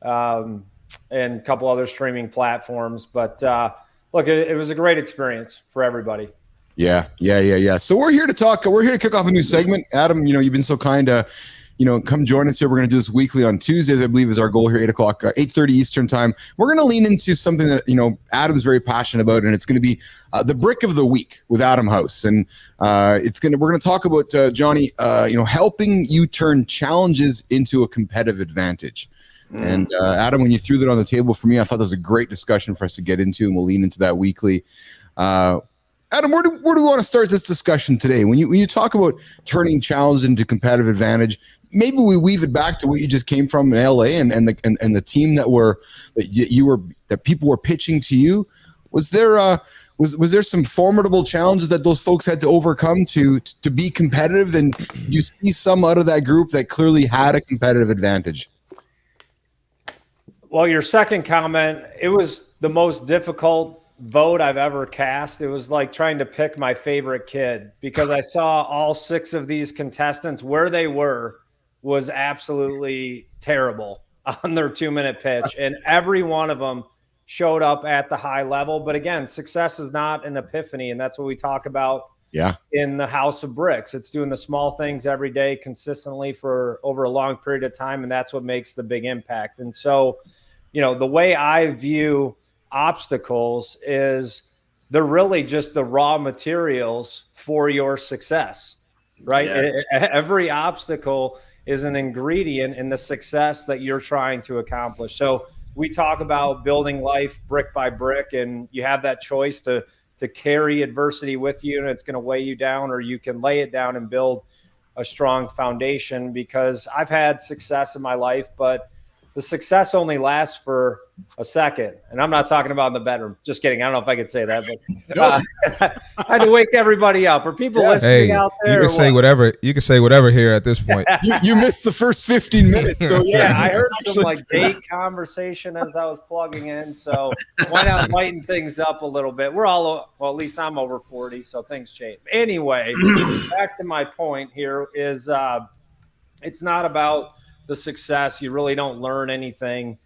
and a couple other streaming platforms. But look, it was a great experience for everybody. Yeah. So we're here to talk. We're here to kick off a new segment. Adam, you've been so kind to come join us here. We're going to do this weekly on Tuesdays, I believe is our goal here, 8 o'clock, 8:30 Eastern time. We're going to lean into something that, Adam's very passionate about, and it's going to be the brick of the week with Adam House. And we're going to talk about, Johnny, helping you turn challenges into a competitive advantage. And Adam, when you threw that on the table for me, I thought that was a great discussion for us to get into, and we'll lean into that weekly. Adam, where do we want to start this discussion today? When you talk about turning challenges into competitive advantage, maybe we weave it back to what you just came from in LA and the team that people were pitching to you. Was there some formidable challenges that those folks had to overcome to be competitive? And you see some out of that group that clearly had a competitive advantage? Well, your second comment, it was the most difficult vote I've ever cast. It was like trying to pick my favorite kid because I saw all 6 of these contestants where they were was absolutely terrible on their 2-minute pitch. And every one of them showed up at the high level. But again, success is not an epiphany. And that's what we talk about in the House of Bricks. It's doing the small things every day consistently for over a long period of time. And that's what makes the big impact. And so, the way I view obstacles is they're really just the raw materials for your success, right? Yes. Every obstacle is an ingredient in the success that you're trying to accomplish. So we talk about building life brick by brick, and you have that choice to carry adversity with you, and it's going to weigh you down, or you can lay it down and build a strong foundation. Because I've had success in my life, but the success only lasts for a second. And I'm not talking about in the bedroom. Just kidding. I don't know if I could say that, but I had to wake everybody up. Are people listening out there? You can say whatever. You can say whatever here at this point. you missed the first 15 minutes. So I heard some date conversation as I was plugging in. So why not lighten things up a little bit? We're all, well, at least I'm over 40, so things change. Anyway, back to my point here is it's not about the success. You really don't learn anything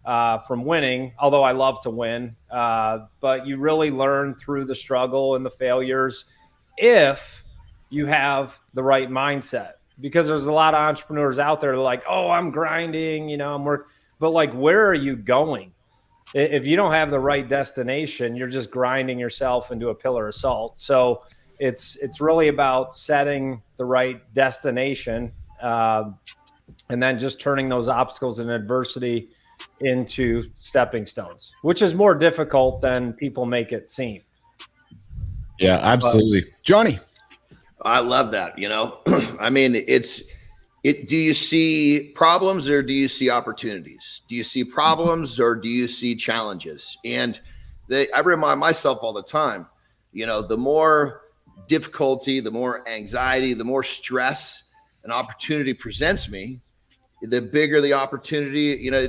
from winning, although I love to win. But you really learn through the struggle and the failures if you have the right mindset. Because there's a lot of entrepreneurs out there that are like, oh, I'm grinding, you know, I'm working. But like, where are you going? If you don't have the right destination, you're just grinding yourself into a pillar of salt. So it's really about setting the right destination, and then just turning those obstacles and adversity into stepping stones, which is more difficult than people make it seem. Yeah, absolutely. Johnny. I love that. You know, I mean, do you see problems or do you see opportunities? Do you see problems or do you see challenges? And I remind myself all the time, you know, the more difficulty, the more anxiety, the more stress an opportunity presents me, the bigger the opportunity. You know,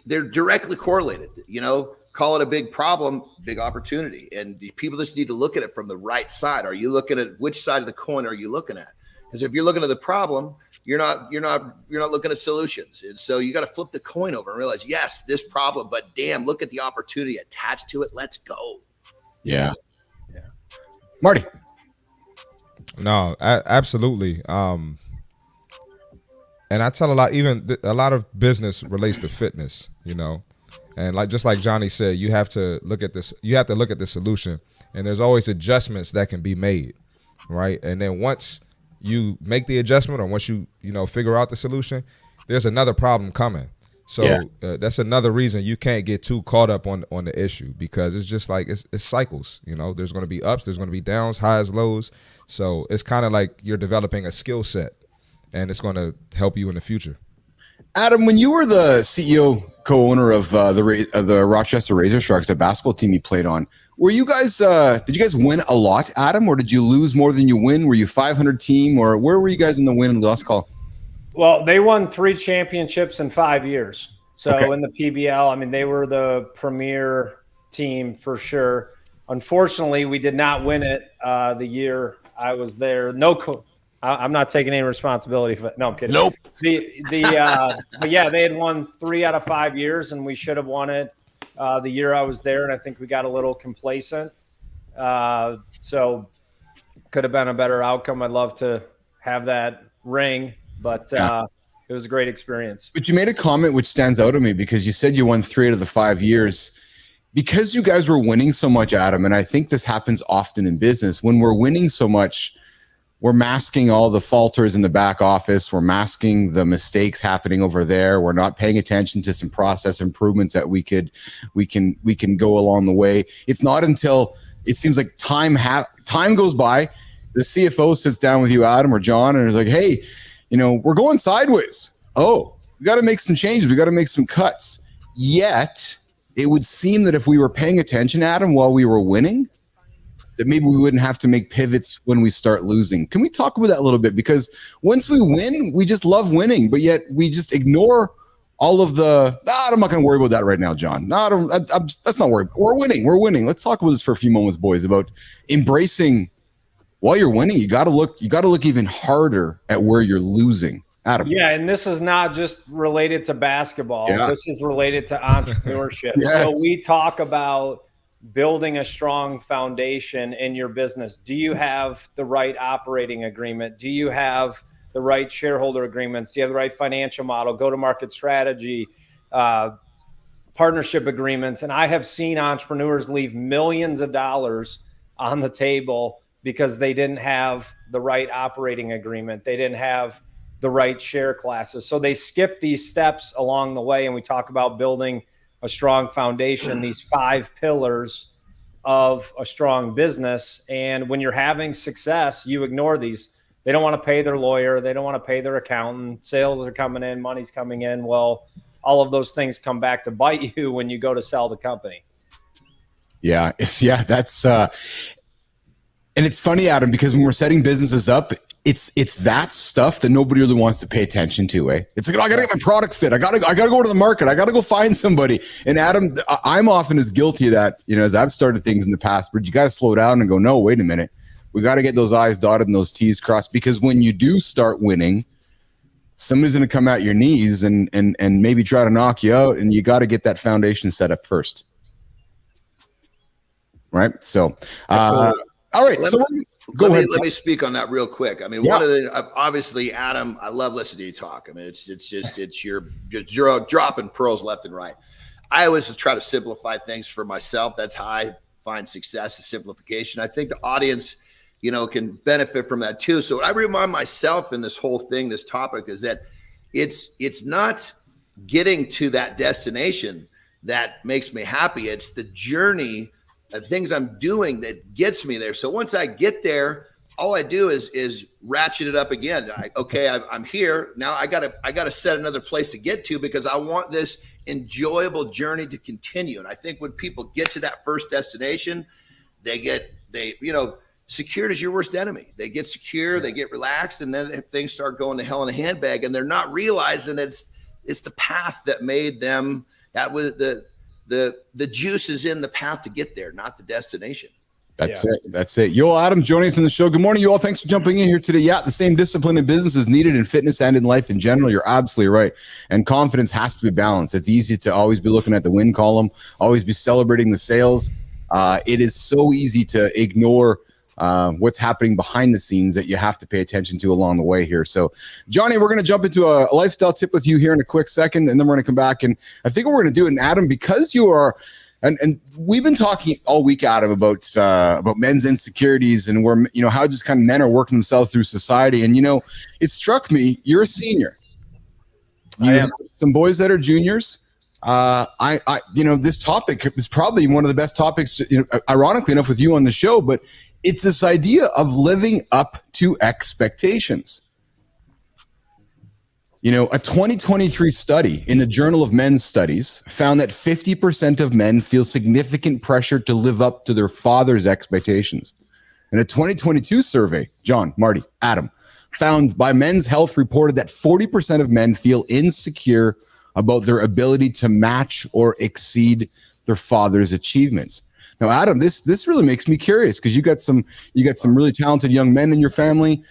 they're directly correlated. You know, call it a big problem, big opportunity. And people just need to look at it from the right side. Are you looking at which side of the coin are you looking at? Because if you're looking at the problem, you're not looking at solutions. And so you got to flip the coin over and realize, yes, this problem, but damn, look at the opportunity attached to it. Let's go. Yeah. Marty. No, absolutely. And I tell a lot of business relates to fitness, you know, and just like Johnny said, you have to look at this. You have to look at the solution, and there's always adjustments that can be made, right? And then once you make the adjustment, or once you figure out the solution, there's another problem coming. So that's another reason you can't get too caught up on the issue, because it's just like it's cycles. You know, there's going to be ups, there's going to be downs, highs, lows. So it's kind of like you're developing a skill set, and it's going to help you in the future. Adam, when you were the CEO, co-owner of the Rochester Razor Sharks, the basketball team you played on, were you guys? Did you guys win a lot, Adam, or did you lose more than you win? Were you 500 team, or where were you guys in the win and loss call? Well, they won 3 championships in 5 years. So in the PBL, I mean, they were the premier team for sure. Unfortunately, we did not win it the year I was there. I'm not taking any responsibility for it. No, I'm kidding. Nope. But yeah, they had won 3 out of 5 years, and we should have won it the year I was there. And I think we got a little complacent. So could have been a better outcome. I'd love to have that ring, but it was a great experience. But you made a comment which stands out to me, because you said you won 3 out of the 5 years. Because you guys were winning so much, Adam, and I think this happens often in business, when we're winning so much, we're masking all the falters in the back office. We're masking the mistakes happening over there. We're not paying attention to some process improvements that we can go along the way. It's not until it seems like time goes by, the CFO sits down with you, Adam or John, and is like, hey, we're going sideways. Oh, we got to make some changes. We got to make some cuts. Yet it would seem that if we were paying attention, Adam, while we were winning, that maybe we wouldn't have to make pivots when we start losing. Can we talk about that a little bit? Because once we win, we just love winning, but yet we just ignore all of the, I'm not going to worry about that right now, John. That's not worry. We're winning. Let's talk about this for a few moments, boys, about embracing while you're winning. You got to look even harder at where you're losing. Adam. Yeah, and this is not just related to basketball. Yeah. This is related to entrepreneurship. Yes. So we talk about building a strong foundation in your business. Do you have the right operating agreement? Do you have the right shareholder agreements? Do you have the right financial model, go-to-market strategy, partnership agreements? And I have seen entrepreneurs leave millions of dollars on the table because they didn't have the right operating agreement. They didn't have the right share classes. So they skip these steps along the way. And we talk about building a strong foundation, these 5 pillars of a strong business. And when you're having success, you ignore these. They don't want to pay their lawyer. They don't want to pay their accountant. Sales are coming in, money's coming in. Well, all of those things come back to bite you when you go to sell the company. Yeah. That's, and it's funny, Adam, because when we're setting businesses up, it's that stuff that nobody really wants to pay attention to. It's like, I gotta get my product fit. I gotta go to the market. I gotta go find somebody. And Adam, I'm often as guilty of that, as I've started things in the past, but you gotta slow down and go, no, wait a minute. We gotta get those I's dotted and those T's crossed, because when you do start winning, somebody's going to come at your knees and maybe try to knock you out, and you got to get that foundation set up first. Right. So, all right. Let me speak on that real quick. I mean, one of the, obviously, Adam, I love listening to you talk. I mean, you're dropping pearls left and right. I always just try to simplify things for myself. That's how I find success, is simplification. I think the audience, can benefit from that too. So what I remind myself in this whole thing, this topic, is that it's not getting to that destination that makes me happy. It's the journey of things I'm doing that gets me there. So once I get there, all I do is ratchet it up again. I'm here now. I gotta set another place to get to, because I want this enjoyable journey to continue. And I think when people get to that first destination, secured is your worst enemy. They get secure, they get relaxed, and then things start going to hell in a handbag, and they're not realizing it's the path that made them. That was the juice is in the path to get there, not the destination. That's it. Yo, Adam joining us on the show. Good morning, you all. Thanks for jumping in here today. Yeah, the same discipline in business is needed in fitness and in life in general. You're absolutely right. And confidence has to be balanced. It's easy to always be looking at the win column, always be celebrating the sales. It is so easy to ignore what's happening behind the scenes that you have to pay attention to along the way here. So, Johnny, we're going to jump into a lifestyle tip with you here in a quick second, and then we're going to come back. And I think what we're going to do, and Adam, because you are, and we've been talking all week, Adam, about men's insecurities and where, how just kind of men are working themselves through society. And, it struck me, you're a senior. You have some boys that are juniors. This topic is probably one of the best topics, ironically enough, with you on the show, but it's this idea of living up to expectations. A 2023 study in the Journal of Men's Studies found that 50% of men feel significant pressure to live up to their father's expectations. And a 2022 survey, John, Marty, Adam, found by Men's Health reported that 40% of men feel insecure about their ability to match or exceed their father's achievements. Now, Adam, this really makes me curious, because you got some really talented young men in your family.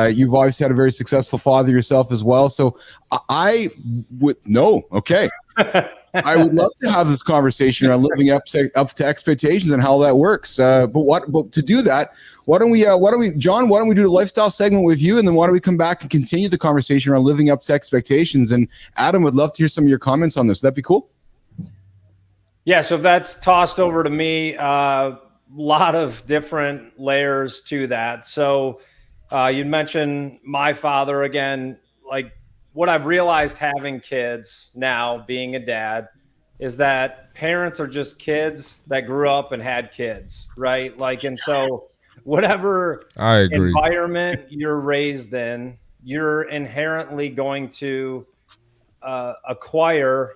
You've always had a very successful father yourself as well. So I would I would love to have this conversation around living up to expectations and how that works. But to do that, why don't we, John? Why don't we do the lifestyle segment with you, and then why don't we come back and continue the conversation around living up to expectations? And Adam, would love to hear some of your comments on this. That'd be cool. Yeah, so if that's tossed over to me, a lot of different layers to that. So you mentioned my father again. Like, what I've realized having kids now, being a dad, is that parents are just kids that grew up and had kids, right? Like, and so whatever environment you're raised in, you're inherently going to acquire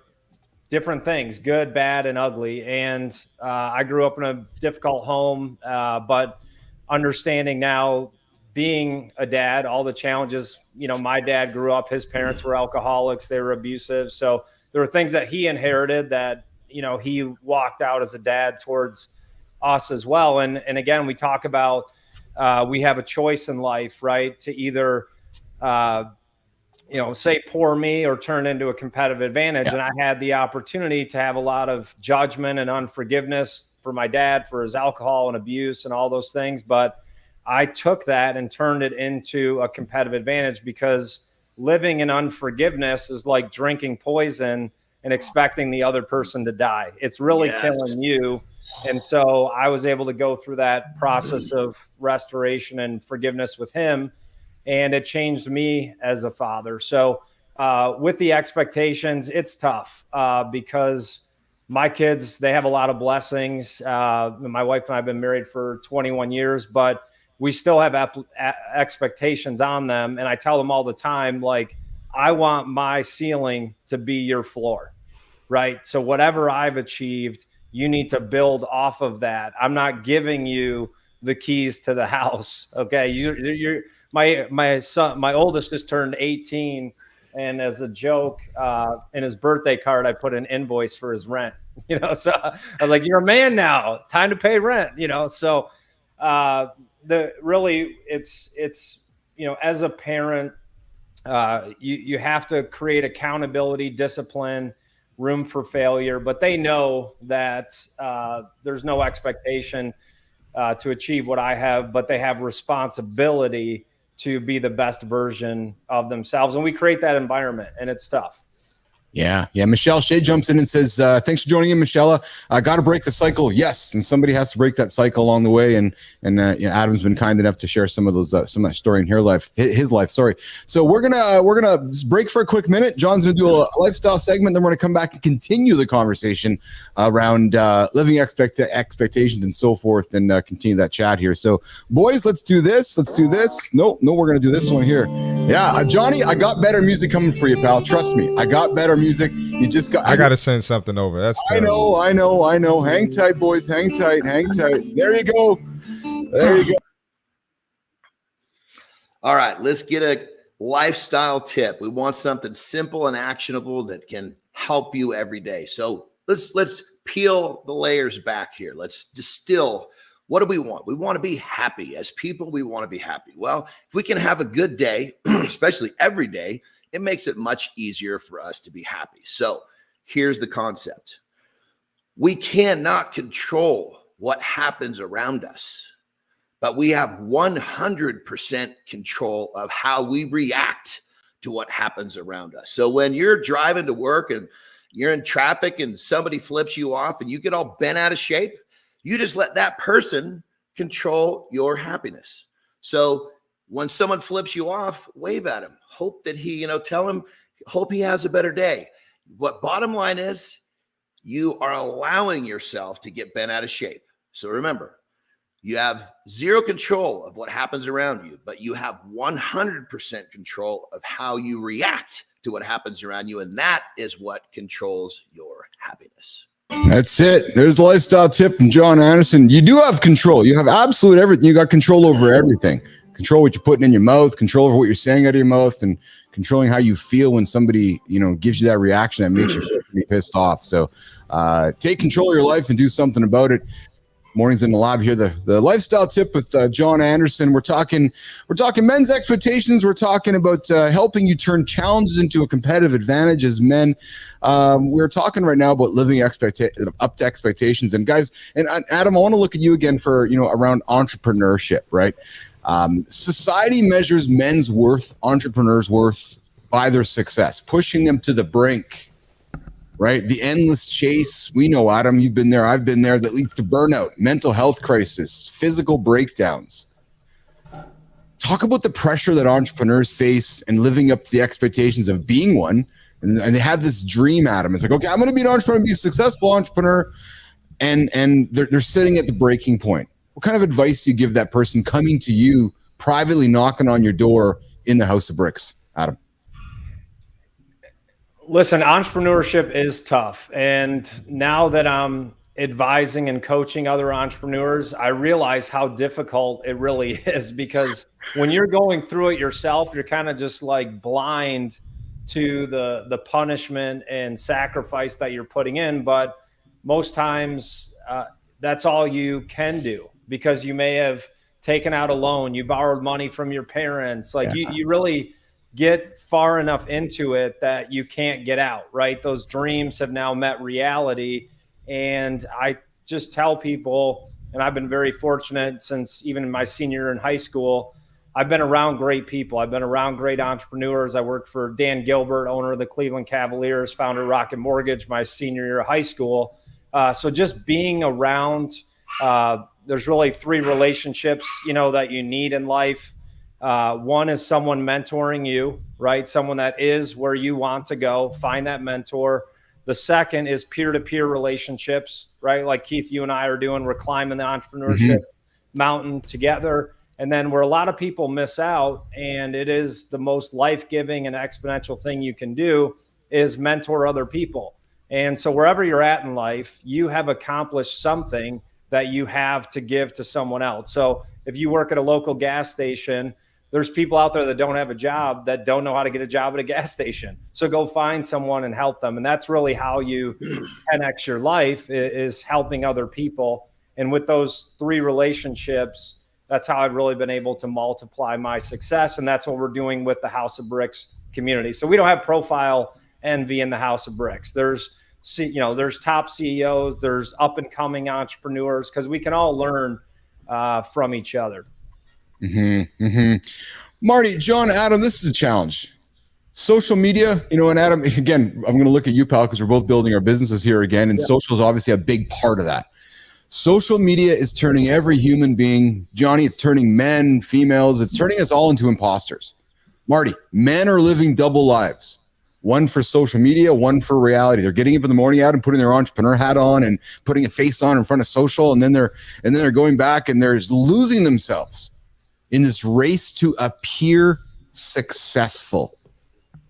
different things, good, bad, and ugly. And I grew up in a difficult home, but understanding now, being a dad, all the challenges, my dad grew up, his parents were alcoholics, they were abusive. So there were things that he inherited that, he walked out as a dad towards us as well. And again, we talk about, we have a choice in life, right? To either, say poor me or turn into a competitive advantage. Yeah. And I had the opportunity to have a lot of judgment and unforgiveness for my dad, for his alcohol and abuse and all those things. But I took that and turned it into a competitive advantage, because living in unforgiveness is like drinking poison and expecting the other person to die. It's really killing you. And so I was able to go through that process of restoration and forgiveness with him, and it changed me as a father. So with the expectations, it's tough because my kids, they have a lot of blessings. My wife and I have been married for 21 years, but we still have expectations on them. And I tell them all the time, like, I want my ceiling to be your floor, right? So whatever I've achieved, you need to build off of that. I'm not giving you the keys to the house. Okay. You're my son, my oldest just turned 18. And as a joke, in his birthday card, I put an invoice for his rent, so I was like, you're a man now, time to pay rent, So it's as a parent, You have to create accountability, discipline, room for failure, but they know that there's no expectation to achieve what I have, but they have responsibility to be the best version of themselves. And we create that environment, and it's tough. Yeah. Michelle Shea jumps in and says, thanks for joining in, Michelle. I got to break the cycle. Yes. And somebody has to break that cycle along the way. And Adam's been kind enough to share some of those, some of that story in his life. Sorry. So we're going to break for a quick minute. John's going to do a lifestyle segment. Then we're going to come back and continue the conversation around living expectations and so forth, and continue that chat here. So boys, let's do this. No, we're going to do this one here. Yeah. Johnny, I got better music coming for you, pal. Trust me. I got better music. I got to send something over. That's terrible. I know. Hang tight, boys. Hang tight. There you go. All right, let's get a lifestyle tip. We want something simple and actionable that can help you every day. So let's peel the layers back here. Let's distill. What do we want? We want to be happy. As people, we want to be happy. Well, if we can have a good day, especially every day, it makes it much easier for us to be happy. So here's the concept. We cannot control what happens around us, but we have 100% control of how we react to what happens around us. So when you're driving to work and you're in traffic and somebody flips you off and you get all bent out of shape, you just let that person control your happiness. So when someone flips you off, wave at him. Hope that he, tell him, hope he has a better day. What bottom line is, you are allowing yourself to get bent out of shape. So remember, you have zero control of what happens around you, but you have 100% control of how you react to what happens around you. And that is what controls your happiness. That's it. There's the lifestyle tip from Jon Andersen. You do have control. You have absolute everything. You got control over everything. Control what you're putting in your mouth, control over what you're saying out of your mouth, and controlling how you feel when somebody, gives you that reaction that makes you be pissed off. So take control of your life and do something about it. Mornings in the lab here, the lifestyle tip with Jon Andersen. We're talking men's expectations. We're talking about helping you turn challenges into a competitive advantage as men. We're talking right now about living up to expectations. And guys, and Adam, I want to look at you again for around entrepreneurship, right? Society measures men's worth, entrepreneurs' worth by their success, pushing them to the brink. Right? The endless chase. We know, Adam, you've been there. I've been there. That leads to burnout, mental health crisis, physical breakdowns. Talk about the pressure that entrepreneurs face and living up to the expectations of being one. And they have this dream, Adam. It's like, okay, I'm going to be an entrepreneur, be a successful entrepreneur. And they're sitting at the breaking point. What kind of advice do you give that person coming to you, privately knocking on your door in the house of bricks, Adam? Listen, entrepreneurship is tough. And now that I'm advising and coaching other entrepreneurs, I realize how difficult it really is, because when you're going through it yourself, you're kind of just like blind to the punishment and sacrifice that you're putting in. But most times that's all you can do, because you may have taken out a loan, you borrowed money from your parents. Like you really get far enough into it that you can't get out, right? Those dreams have now met reality. And I just tell people, and I've been very fortunate since even my senior year in high school, I've been around great people. I've been around great entrepreneurs. I worked for Dan Gilbert, owner of the Cleveland Cavaliers, founder of Rocket Mortgage, my senior year of high school. So just being around, there's really three relationships, that you need in life. One is someone mentoring you, right? Someone that is where you want to go. Find that mentor. The second is peer-to-peer relationships, right? Like Keith, you and I are doing. We're climbing the entrepreneurship mountain together. And then where a lot of people miss out, and it is the most life-giving and exponential thing you can do, is mentor other people. And so wherever you're at in life, you have accomplished something that you have to give to someone else. So if you work at a local gas station, there's people out there that don't have a job, that don't know how to get a job at a gas station. So go find someone and help them. And that's really how you 10x your life, is helping other people. And with those three relationships, that's how I've really been able to multiply my success. And that's what we're doing with the House of Bricks community. So we don't have profile envy in the House of Bricks. There's top CEOs, there's up and coming entrepreneurs, because we can all learn from each other. Marty, Jon, Adam, this is a challenge. Social media, and Adam, again, I'm going to look at you, pal, because we're both building our businesses here again, and social is obviously a big part of that. Social media is turning every human being, Johnny, it's turning men, females, it's turning us all into imposters. Marty, men are living double lives. One for social media, one for reality. They're getting up in the morning, Adam, putting their entrepreneur hat on and putting a face on in front of social, and then they're going back and they're losing themselves in this race to appear successful.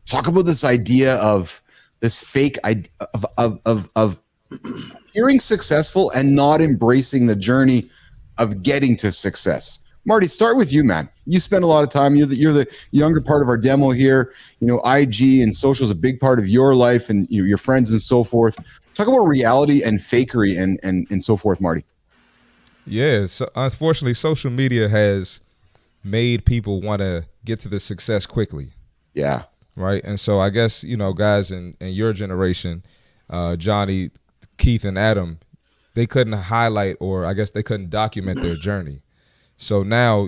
Talk about this idea of this fake idea of appearing successful and not embracing the journey of getting to success. Marty, start with you, man. You spend a lot of time. You're the younger part of our demo here. IG and social is a big part of your life and your friends and so forth. Talk about reality and fakery and so forth, Marty. Yeah, so unfortunately, social media has made people want to get to the success quickly. Yeah. Right. And so I guess, guys in your generation, Johnny, Keith, and Adam, they couldn't highlight, or I guess they couldn't document their journey. So now,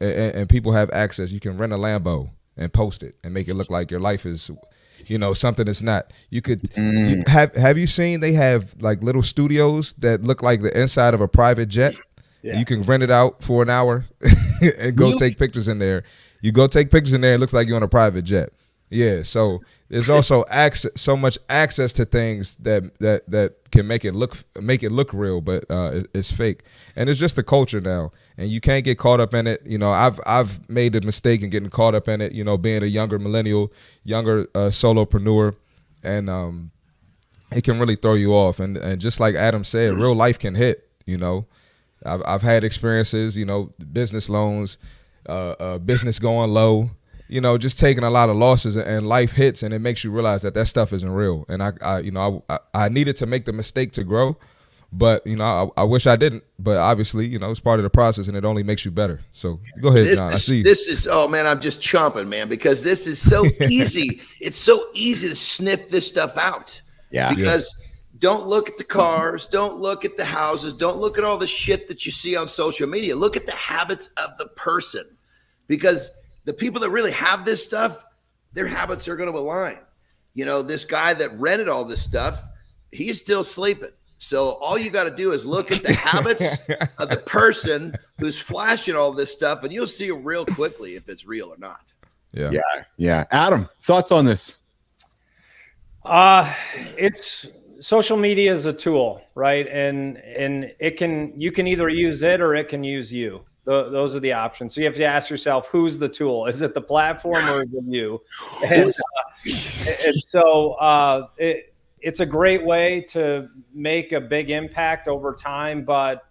and people have access. You can rent a Lambo and post it and make it look like your life is, something that's not. You could have you seen they have like little studios that look like the inside of a private jet? Yeah. You can rent it out for an hour and go take pictures in there. You go take pictures in there, it looks like you're on a private jet. Yeah, so there's also so much access to things that can make it look real, but it's fake. And it's just the culture now, and you can't get caught up in it. I've made the mistake in getting caught up in it. Being a younger millennial, younger solopreneur, and it can really throw you off. And just like Adam said, real life can hit. I've had experiences. Business loans, business going low. Just taking a lot of losses, and life hits, and it makes you realize that stuff isn't real. And I needed to make the mistake to grow, but I wish I didn't. But obviously, it's part of the process, and it only makes you better. So go ahead, Jon. I see you. This is I'm just chomping, man, because this is so easy. It's so easy to sniff this stuff out. Yeah. Because don't look at the cars, don't look at the houses, don't look at all the shit that you see on social media. Look at the habits of the person, because the people that really have this stuff, their habits are going to align. This guy that rented all this stuff, he's still sleeping. So all you got to do is look at the habits of the person who's flashing all this stuff, and you'll see real quickly if it's real or not. Yeah. Adam, thoughts on this? It's social media is a tool, right? And you can either use it or it can use you. Those are the options. So you have to ask yourself, who's the tool? Is it the platform or is it you? And so it's a great way to make a big impact over time. But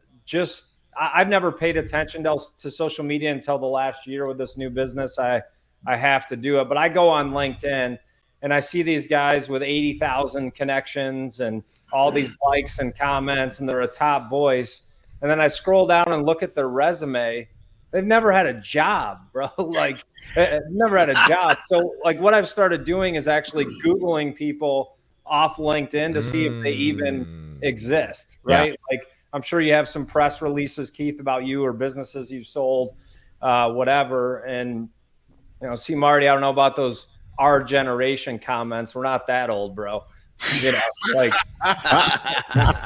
I've never paid attention to social media until the last year with this new business. I have to do it. But I go on LinkedIn and I see these guys with 80,000 connections and all these likes and comments, and they're a top voice. And then I scroll down and look at their resume. They've never had a job, bro. Never had a job. So what I've started doing is actually Googling people off LinkedIn to see if they even exist, right? Yeah. I'm sure you have some press releases, Keith, about you or businesses you've sold, whatever. And, CMarty, I don't know about those our generation comments. We're not that old, bro.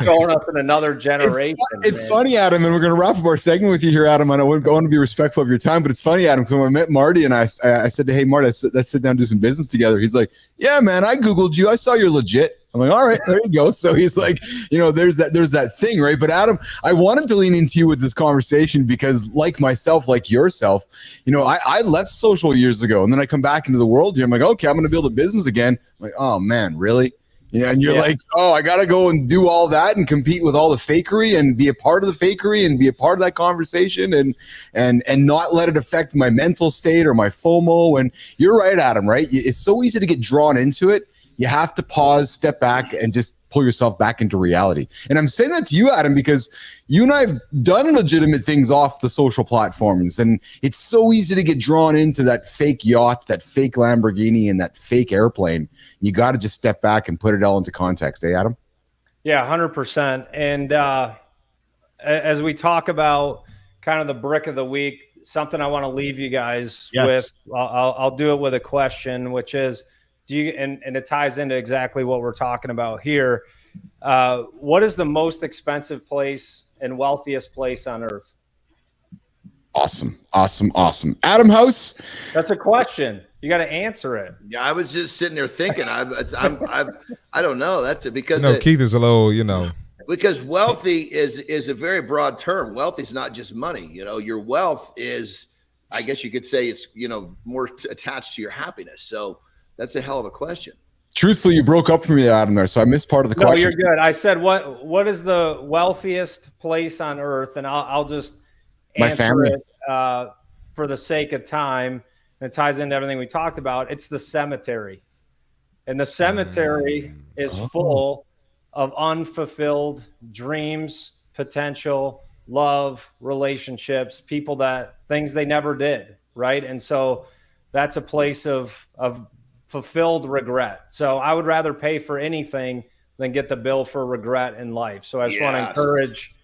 Growing up in another generation. It's funny, Adam, and we're going to wrap up our segment with you here, Adam. I want to be respectful of your time, but it's funny, Adam, because when I met Marty and I said, hey, Marty, let's sit down and do some business together. He's like, yeah, man, I Googled you. I saw you're legit. I'm like, all right, there you go. So he's like, there's that thing, right? But Adam, I wanted to lean into you with this conversation because like myself, like yourself, I left social years ago, and then I come back into the world here. I'm like, okay, I'm going to build a business again. I'm like, oh man, really? And you're like, oh, I got to go and do all that and compete with all the fakery and be a part of the fakery and be a part of that conversation and not let it affect my mental state or my FOMO. And you're right, Adam, right? It's so easy to get drawn into it. You have to pause, step back, and just pull yourself back into reality. And I'm saying that to you, Adam, because you and I have done legitimate things off the social platforms, and it's so easy to get drawn into that fake yacht, that fake Lamborghini, and that fake airplane. You got to just step back and put it all into context, Adam? Yeah, 100%. And as we talk about kind of the brick of the week, something I want to leave you guys with, I'll do it with a question, which is, and it ties into exactly what we're talking about here. What is the most expensive place and wealthiest place on earth? Awesome. Adam House. That's a question. You got to answer it. Yeah, I was just sitting there thinking. I don't know. That's it because Keith is a little, because wealthy is a very broad term. Wealth is not just money. Your wealth is, I guess you could say, it's more attached to your happiness. So that's a hell of a question. Truthfully, you broke up for me, Adam, there, so I missed part of the question. No, you're good. I said, what is the wealthiest place on earth? And I'll just answer it for the sake of time. And it ties into everything we talked about. It's the cemetery. And the cemetery is full of unfulfilled dreams, potential, love, relationships, things they never did, right? And so that's a place of fulfilled regret. So I would rather pay for anything than get the bill for regret in life. So I just want to encourage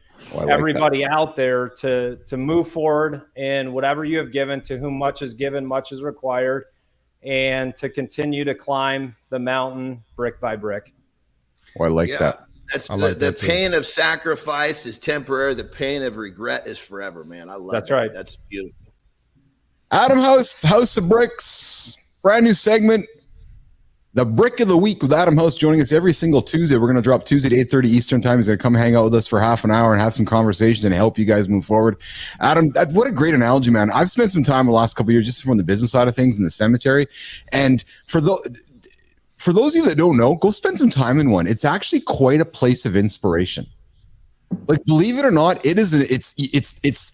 everybody out there to move forward in whatever you have given. To whom much is given, much is required, and to continue to climb the mountain brick by brick. Oh, I like that. That's the pain of sacrifice is temporary. The pain of regret is forever, man. I love that. That's right. That's beautiful. Adam House of Bricks, brand new segment. The Brick of the Week with Adam House joining us every single Tuesday. We're going to drop Tuesday at 8:30 Eastern time. He's going to come hang out with us for half an hour and have some conversations and help you guys move forward. Adam, what a great analogy, man. I've spent some time the last couple of years just from the business side of things in the cemetery. And for those of you that don't know, go spend some time in one. It's actually quite a place of inspiration. Like, believe it or not, it's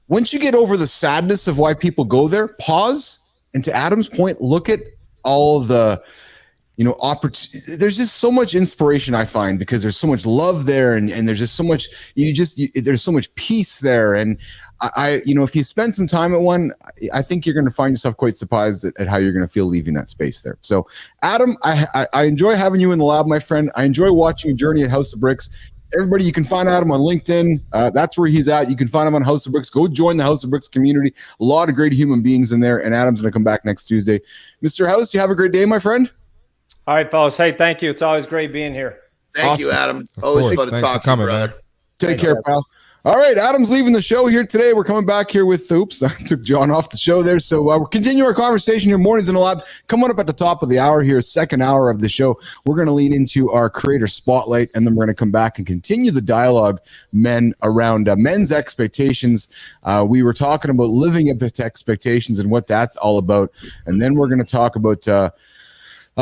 once you get over the sadness of why people go there, pause. And to Adam's point, look at all the, there's just so much inspiration I find because there's so much love there, and there's just so much, there's so much peace there. And if you spend some time at one, I think you're going to find yourself quite surprised at how you're going to feel leaving that space there. So Adam, I enjoy having you in the lab, my friend. I enjoy watching your journey at House of Bricks. Everybody, you can find Adam on LinkedIn. That's where he's at. You can find him on House of Bricks. Go join the House of Bricks community. A lot of great human beings in there. And Adam's going to come back next Tuesday. Mr. House, you have a great day, my friend. All right, fellas. Hey, thank you. It's always great being here. Thank you, Adam. Always fun to talk to you, brother. Take care, pal. All right, Adam's leaving the show here today. We're coming back here with, I took Jon off the show there. So we're continuing our conversation here, Mornings in the Lab. Come on up at the top of the hour here, second hour of the show. We're going to lean into our creator spotlight, and then we're going to come back and continue the dialogue, around men's expectations. We were talking about living up to expectations and what that's all about. And then we're going to talk about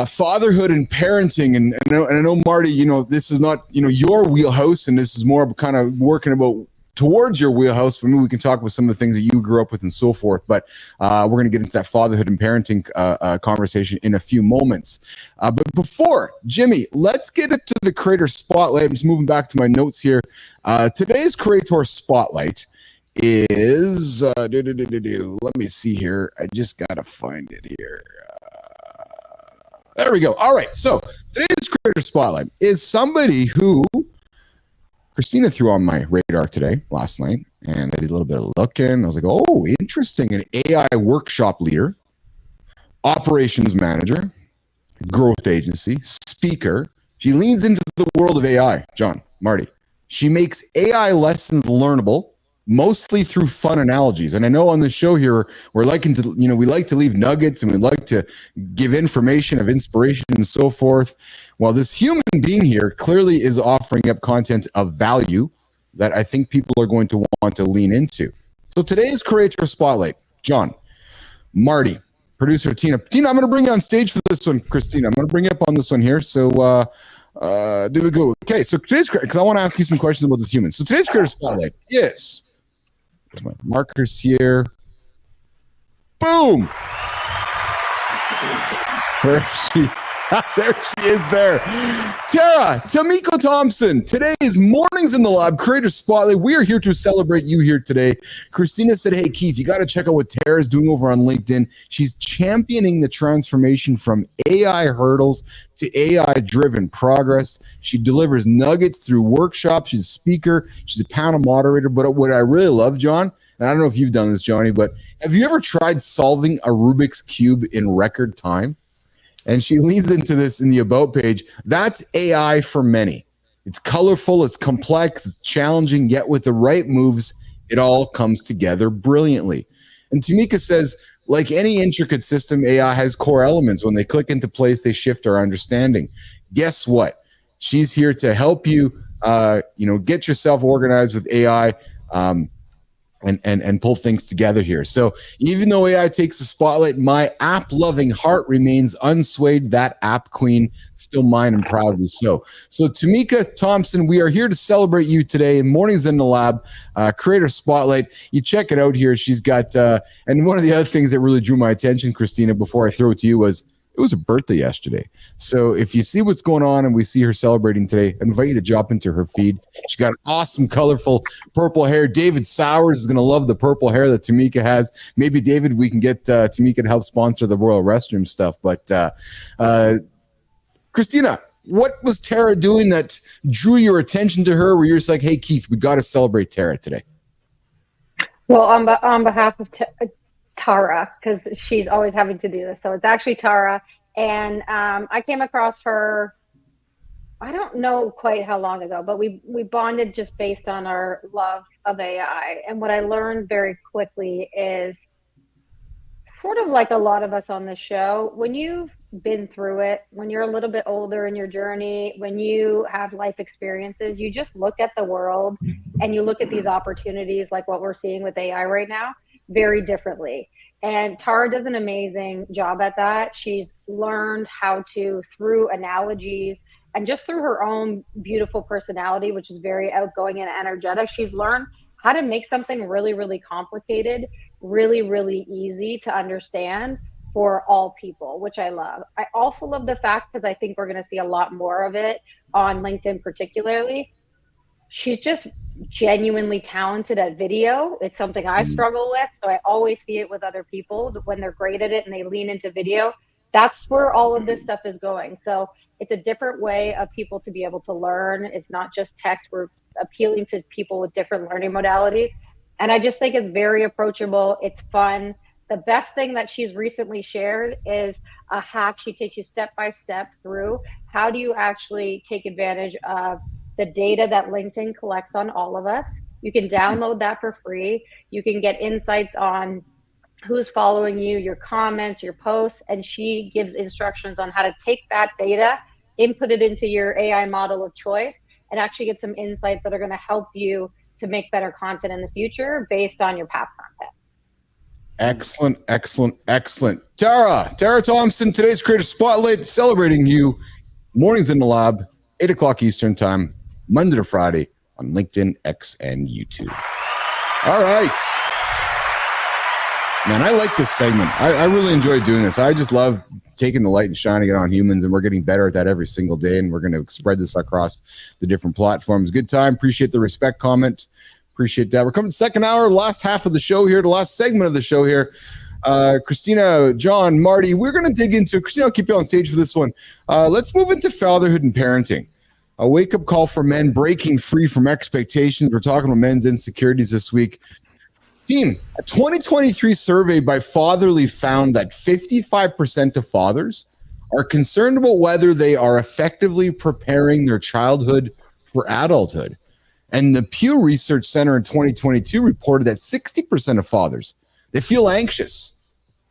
fatherhood and parenting. And I know, Marty, this is not, your wheelhouse, and this is more kind of working about towards your wheelhouse. But maybe we can talk about some of the things that you grew up with and so forth. But we're going to get into that fatherhood and parenting conversation in a few moments. But before, Jimmy, let's get into the creator spotlight. I'm just moving back to my notes here. Today's creator spotlight is, let me see here. I just got to find it here. There we go. All right. So today's creator spotlight is somebody who Christina threw on my radar last night, and I did a little bit of looking. I was like, oh, interesting. An AI workshop leader, operations manager, growth agency, speaker. She leans into the world of AI, Jon, Marty. She makes AI lessons learnable, mostly through fun analogies. And I know on the show here, we like to leave nuggets, and we like to give information of inspiration and so forth. Well, this human being here clearly is offering up content of value that I think people are going to want to lean into. So today's creator spotlight, Jon, Marty, producer Tina, I'm going to bring you on stage for this one. Christina, I'm going to bring you up on this one here. So do we go? Okay, so today's, because I want to ask you some questions about this human. So today's creator spotlight is, there's my markers here. Boom. Where is she? There she is there. Tamika Thompson. Today's Mornings in the Lab Creator Spotlight. We are here to celebrate you here today. Christina said, hey, Keith, you got to check out what Tara's doing over on LinkedIn. She's championing the transformation from AI hurdles to AI-driven progress. She delivers nuggets through workshops. She's a speaker. She's a panel moderator. But what I really love, John, and I don't know if you've done this, Johnny, but have you ever tried solving a Rubik's Cube in record time? And she leans into this in the About page. That's AI for many. It's colorful, it's complex, it's challenging, yet with the right moves, it all comes together brilliantly. And Tamika says, like any intricate system, AI has core elements. When they click into place, they shift our understanding. Guess what? She's here to help you, get yourself organized with AI. And pull things together here. So even though AI takes the spotlight, my app-loving heart remains unswayed. That app queen, still mine and proudly so. So Tamika Thompson, we are here to celebrate you today in Mornings in the Lab, Creator Spotlight. You check it out here. She's got, and one of the other things that really drew my attention, Christina, before I throw it to you was, it was her birthday yesterday. So if you see what's going on and we see her celebrating today, I invite you to drop into her feed. She got awesome, colorful purple hair. David Sowers is going to love the purple hair that Tamika has. Maybe, David, we can get Tamika to help sponsor the Royal Restroom stuff. But Christina, what was Tara doing that drew your attention to her where you're just like, hey, Keith, we got to celebrate Tara today? Well, on behalf of Tara, because she's always having to do this. So it's actually Tara. And I came across her, I don't know quite how long ago, but we bonded just based on our love of AI. And what I learned very quickly is sort of like a lot of us on the show, when you've been through it, when you're a little bit older in your journey, when you have life experiences, you just look at the world and you look at these opportunities like what we're seeing with AI right now very differently. And Tara does an amazing job at that. She's learned how to, through analogies and just through her own beautiful personality, which is very outgoing and energetic, she's learned how to make something really, really complicated, really, really easy to understand for all people, which I love. I also love the fact, because I think we're going to see a lot more of it on LinkedIn particularly, she's just genuinely talented at video. It's something I struggle with. So I always see it with other people when they're great at it and they lean into video. That's where all of this stuff is going. So it's a different way of people to be able to learn. It's not just text. We're appealing to people with different learning modalities. And I just think it's very approachable. It's fun. The best thing that she's recently shared is a hack. She takes you step by step through how do you actually take advantage of the data that LinkedIn collects on all of us. You can download that for free. You can get insights on who's following you, your comments, your posts, and she gives instructions on how to take that data, input it into your AI model of choice, and actually get some insights that are going to help you to make better content in the future based on your past content. Excellent, excellent, excellent. Tara Thompson, today's Creator Spotlight, celebrating you. Mornings in the Lab, 8 o'clock Eastern Time, Monday to Friday on LinkedIn, X, and YouTube. All right. Man, I like this segment. I really enjoy doing this. I just love taking the light and shining it on humans, and we're getting better at that every single day, and we're going to spread this across the different platforms. Good time. Appreciate the respect comment. Appreciate that. We're coming to the second hour, last half of the show here, the last segment of the show here. Christina, Jon, Marty, we're going to dig into, Christina, I'll keep you on stage for this one. Let's move into fatherhood and parenting. A wake-up call for men breaking free from expectations. We're talking about men's insecurities this week. Team, a 2023 survey by Fatherly found that 55% of fathers are concerned about whether they are effectively preparing their childhood for adulthood. And the Pew Research Center in 2022 reported that 60% of fathers, they feel anxious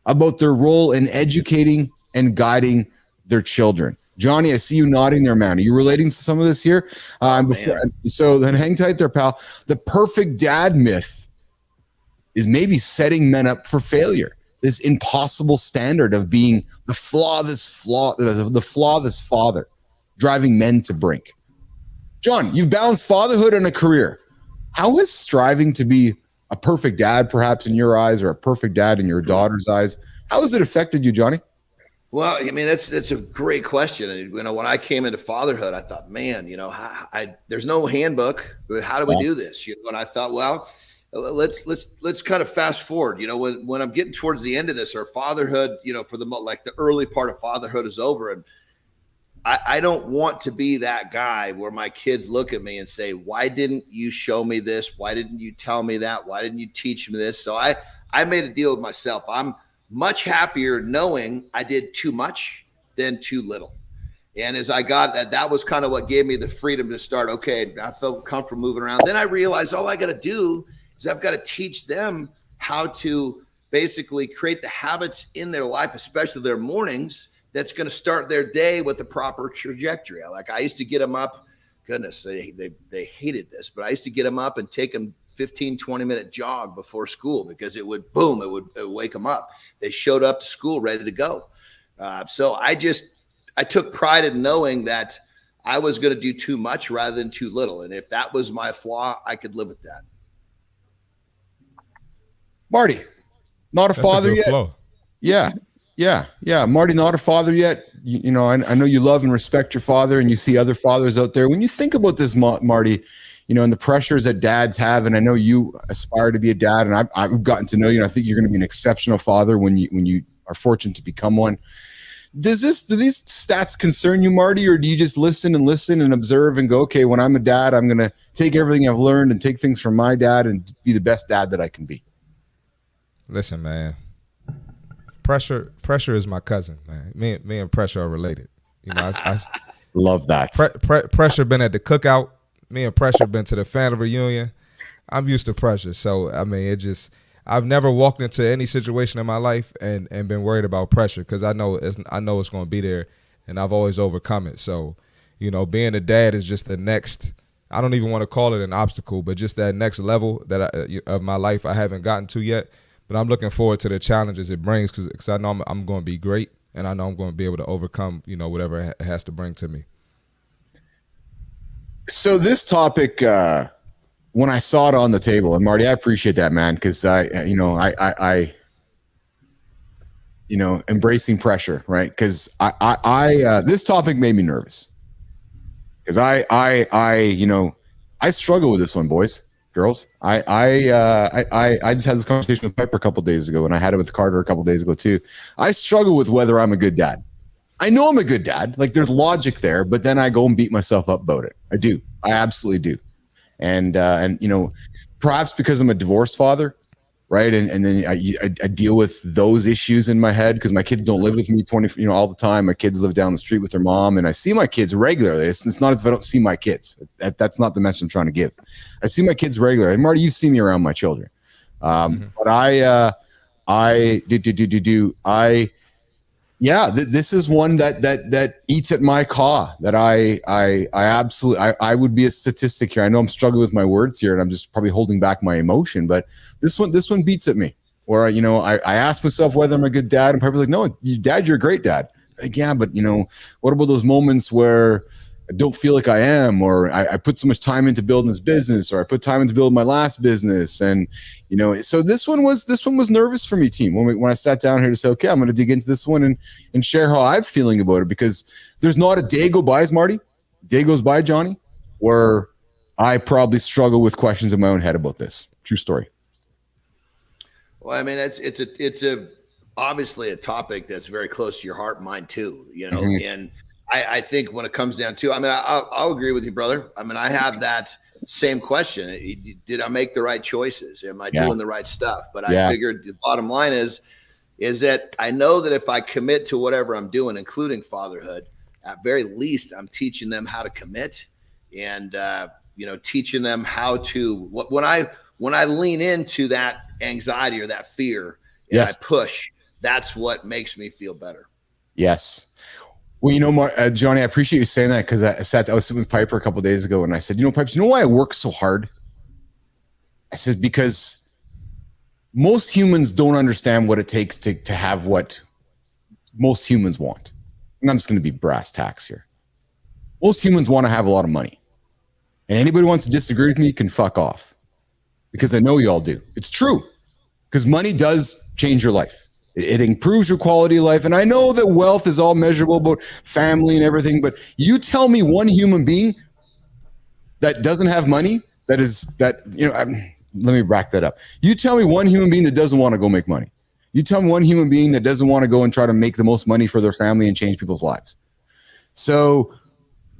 about their role in educating and guiding their children. Johnny, I see you nodding there, man. Are you relating to some of this here? So then hang tight there, pal. The perfect dad myth is maybe setting men up for failure. This impossible standard of being the flawless father, driving men to brink. Jon, you've balanced fatherhood and a career. How has striving to be a perfect dad, perhaps in your eyes, or a perfect dad in your daughter's eyes, how has it affected you, Johnny? Well, I mean, that's a great question. And, when I came into fatherhood, I thought, man, there's no handbook. How do we do this? And I thought, well, let's kind of fast forward. When I'm getting towards the end of this, or fatherhood, for the early part of fatherhood is over, and I don't want to be that guy where my kids look at me and say, why didn't you show me this? Why didn't you tell me that? Why didn't you teach me this? So I made a deal with myself. I'm much happier knowing I did too much than too little. And as I got that was kind of what gave me the freedom to start. Okay, I felt comfortable moving around. Then I realized all I got to do is I've got to teach them how to basically create the habits in their life, especially their mornings, that's going to start their day with the proper trajectory. I used to get them up. Goodness, they hated this, but I used to get them up and take them 15, 20-minute jog before school, because it would wake them up. They showed up to school ready to go. So I took pride in knowing that I was going to do too much rather than too little. And if that was my flaw, I could live with that. Marty, not a father yet. Flow. Yeah. Marty, not a father yet. I know you love and respect your father, and you see other fathers out there. When you think about this, Marty, and the pressures that dads have, and I know you aspire to be a dad, and I've gotten to know you, and I think you're going to be an exceptional father when you are fortunate to become one. Do these stats concern you, Marty, or do you just listen and observe and go, okay, when I'm a dad, I'm going to take everything I've learned and take things from my dad and be the best dad that I can be? Listen, man. Pressure is my cousin, man. Me and Pressure are related. I love that. Pressure been at the cookout. Me and Pressure been to the family reunion. I'm used to pressure, so I mean, I've never walked into any situation in my life and been worried about pressure, because I know it's going to be there, and I've always overcome it. So, being a dad is just the next. I don't even want to call it an obstacle, but just that next level of my life I haven't gotten to yet. But I'm looking forward to the challenges it brings, because I know I'm going to be great, and I know I'm going to be able to overcome, whatever it has to bring to me. So this topic, when I saw it on the table, and Marty, I appreciate that, man, because I embracing pressure, right? Because I this topic made me nervous, because I struggle with this one, boys. Girls, I just had this conversation with Piper a couple days ago, and I had it with Carter a couple days ago too. I struggle with whether I'm a good dad. I know I'm a good dad. Like, there's logic there, but then I go and beat myself up about it. I do. I absolutely do. And perhaps because I'm a divorced father, right? And then I deal with those issues in my head, because my kids don't live with me all the time. My kids live down the street with their mom, and I see my kids regularly. It's not as if I don't see my kids. That's not the message I'm trying to give. I see my kids regularly. And Marty, you've seen me around my children. But this is one that eats at my caw, that I absolutely, I would be a statistic here. I know I'm struggling with my words here, and I'm just probably holding back my emotion, but this one beats at me. Where, I ask myself whether I'm a good dad, and Piper's like, no, dad, you're a great dad. Like, yeah, but what about those moments where I don't feel like I am, or I put so much time into building this business, or I put time into building my last business. And, so this one was nervous for me, team, when I sat down here to say, okay, I'm going to dig into this one and share how I'm feeling about it, because there's not a day goes by, Johnny, where I probably struggle with questions in my own head about this. True story. Well, I mean, it's obviously a topic that's very close to your heart and mine too, and I think when it comes down to, I mean, I'll agree with you, brother. I mean, I have that same question. Did I make the right choices? Am I doing the right stuff? But I figured the bottom line is that I know that if I commit to whatever I'm doing, including fatherhood, at very least, I'm teaching them how to commit, and, teaching them how to, when I lean into that anxiety or that fear, and I push, that's what makes me feel better. Yes. Well, Johnny, I appreciate you saying that, because I was sitting with Piper a couple of days ago, and I said, Pipes, why I work so hard? I said, because most humans don't understand what it takes to have what most humans want. And I'm just going to be brass tacks here. Most humans want to have a lot of money. And anybody who wants to disagree with me can fuck off, because I know you all do. It's true, because money does change your life. It improves your quality of life. And I know that wealth is all measurable about family and everything, but you tell me one human being that doesn't have money, let me back that up. You tell me one human being that doesn't want to go make money. You tell me one human being that doesn't want to go and try to make the most money for their family and change people's lives. So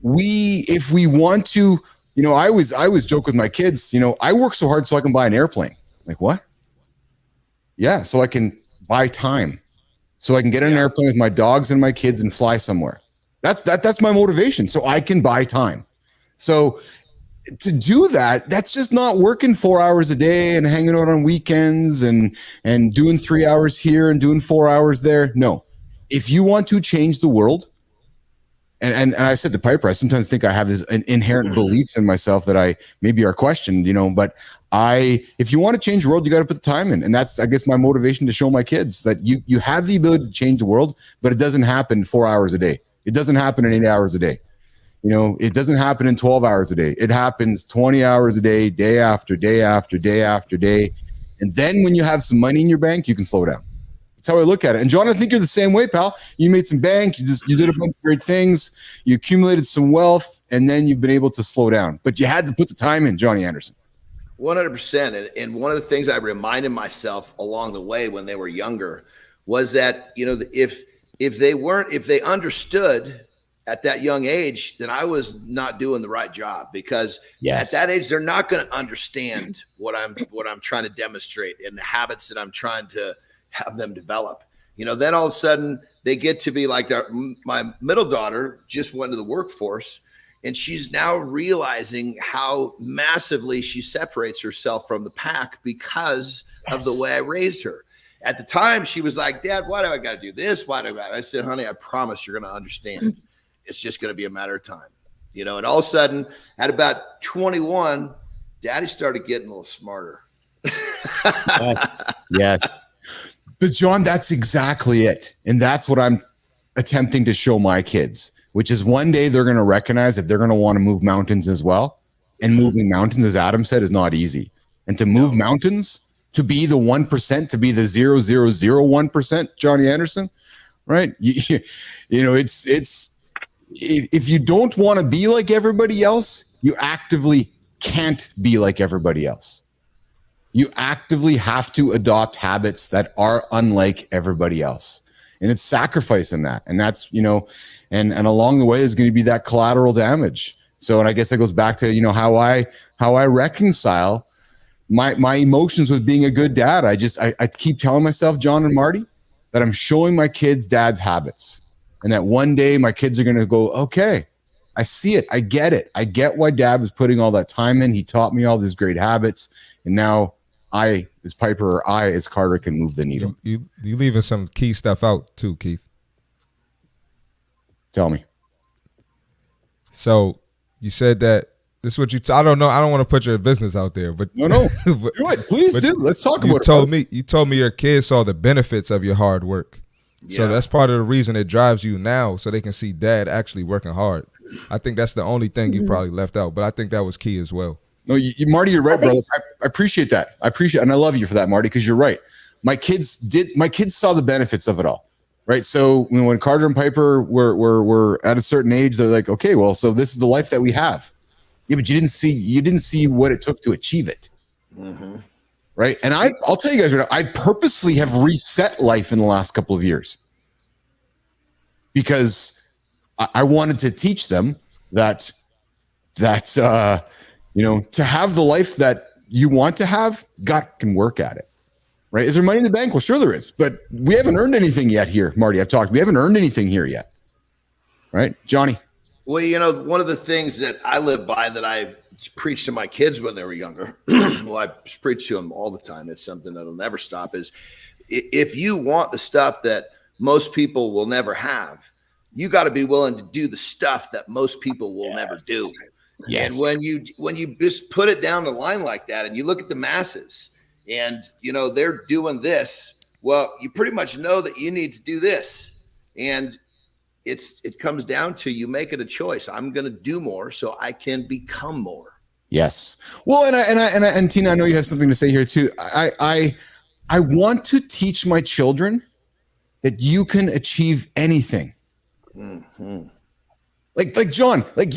if we want to, I always joke with my kids, I work so hard so I can buy an airplane. Like, what? Yeah, so I can buy time. So I can get on an airplane with my dogs and my kids and fly somewhere. That's my motivation. So I can buy time. So to do that, that's just not working 4 hours a day and hanging out on weekends and doing 3 hours here and doing 4 hours there. No. If you want to change the world, and I said to Piper, I sometimes think I have this inherent beliefs in myself that I maybe are questioned, but if you want to change the world, you got to put the time in. And that's, I guess, my motivation to show my kids that you have the ability to change the world, but it doesn't happen 4 hours a day. It doesn't happen in 8 hours a day. It doesn't happen in 12 hours a day. It happens 20 hours a day, day after day after day after day. And then when you have some money in your bank, you can slow down. That's how I look at it. And Jon, I think you're the same way, pal. You made some bank. You did a bunch of great things. You accumulated some wealth, and then you've been able to slow down. But you had to put the time in, Johnny Andersen. 100%. And one of the things I reminded myself along the way when they were younger was that, if they understood at that young age, then I was not doing the right job, because at that age, they're not going to understand what I'm trying to demonstrate and the habits that I'm trying to have them develop. Then all of a sudden they get to be like my middle daughter just went to the workforce, and she's now realizing how massively she separates herself from the pack because of the way I raised her. At the time, she was like, Dad, why do I got to do this? I said, honey, I promise you're going to understand. It's just going to be a matter of time, and all of a sudden at about 21, Daddy started getting a little smarter. Yes. But Jon, that's exactly it. And that's what I'm attempting to show my kids, which is one day they're going to recognize that they're going to want to move mountains as well. And moving mountains, as Adam said, is not easy. And to move mountains, to be the 1%, to be the 0.001%, Johnny Andersen, right? It's if you don't want to be like everybody else, you actively can't be like everybody else. You actively have to adopt habits that are unlike everybody else. And it's sacrifice in that. And that's, and along the way is going to be that collateral damage. So, and I guess that goes back to, how I reconcile my emotions with being a good dad. I keep telling myself, Jon and Marty, that I'm showing my kids dad's habits. And that one day my kids are going to go, okay, I see it. I get it. I get why dad was putting all that time in. He taught me all these great habits. And now I, as Piper, or I, as Carter, can move the needle. You leaving some key stuff out too, Keith. Tell me. So you said that this is what I don't know. I don't want to put your business out there, but no. Do it. Please do. Let's talk about it. You told me your kids saw the benefits of your hard work. Yeah. So that's part of the reason it drives you now, so they can see dad actually working hard. I think that's the only thing you probably left out, but I think that was key as well. No, Marty, you're right, brother. I appreciate that. And I love you for that, Marty, because you're right. My kids saw the benefits of it all, right? So when Carter and Piper were at a certain age, they're like, okay, well, so this is the life that we have. Yeah, but you didn't see what it took to achieve it, right? And I'll tell you guys right now, I purposely have reset life in the last couple of years because I wanted to teach them that to have the life that you want to have, God can work at it, right? Is there money in the bank? Well, sure there is, but we haven't earned anything yet here, Marty. We haven't earned anything here yet, right? Johnny? Well, one of the things that I live by that I preach to my kids when they were younger, well, I preach to them all the time. It's something that'll never stop is if you want the stuff that most people will never have, you got to be willing to do the stuff that most people will never do. Yes. And when you just put it down the line like that and you look at the masses and, they're doing this, well, you pretty much know that you need to do this. And it comes down to you making a choice. I'm going to do more so I can become more. Yes. Well, and Tina, I know you have something to say here too. I want to teach my children that you can achieve anything. Mm-hmm. Like John, like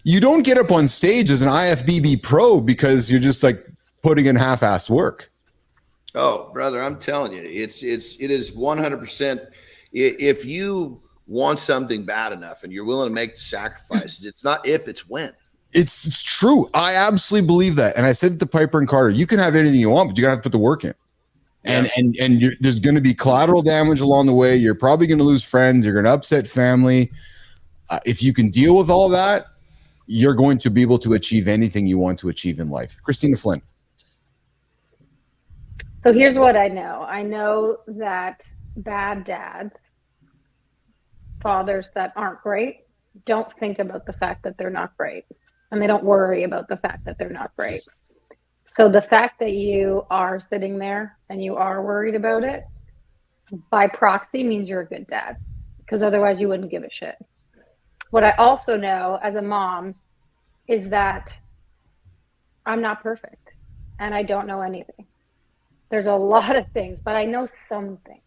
you don't get up on stage as an IFBB pro because you're just like putting in half-assed work. Oh, brother, I'm telling you, it is 100%. If you want something bad enough and you're willing to make the sacrifices, it's not if, it's when. It's true. I absolutely believe that. And I said to Piper and Carter, you can have anything you want, but you gotta have to put the work in. And there's going to be collateral damage along the way. You're probably going to lose friends. You're going to upset family. If you can deal with all that, you're going to be able to achieve anything you want to achieve in life. Christina Flynn. So here's what I know. I know that bad dads, fathers that aren't great, don't think about the fact that they're not great. And they don't worry about the fact that they're not great. So the fact that you are sitting there and you are worried about it, by proxy means you're a good dad, because otherwise you wouldn't give a shit. What I also know as a mom is that I'm not perfect and I don't know anything. There's a lot of things, but I know some things.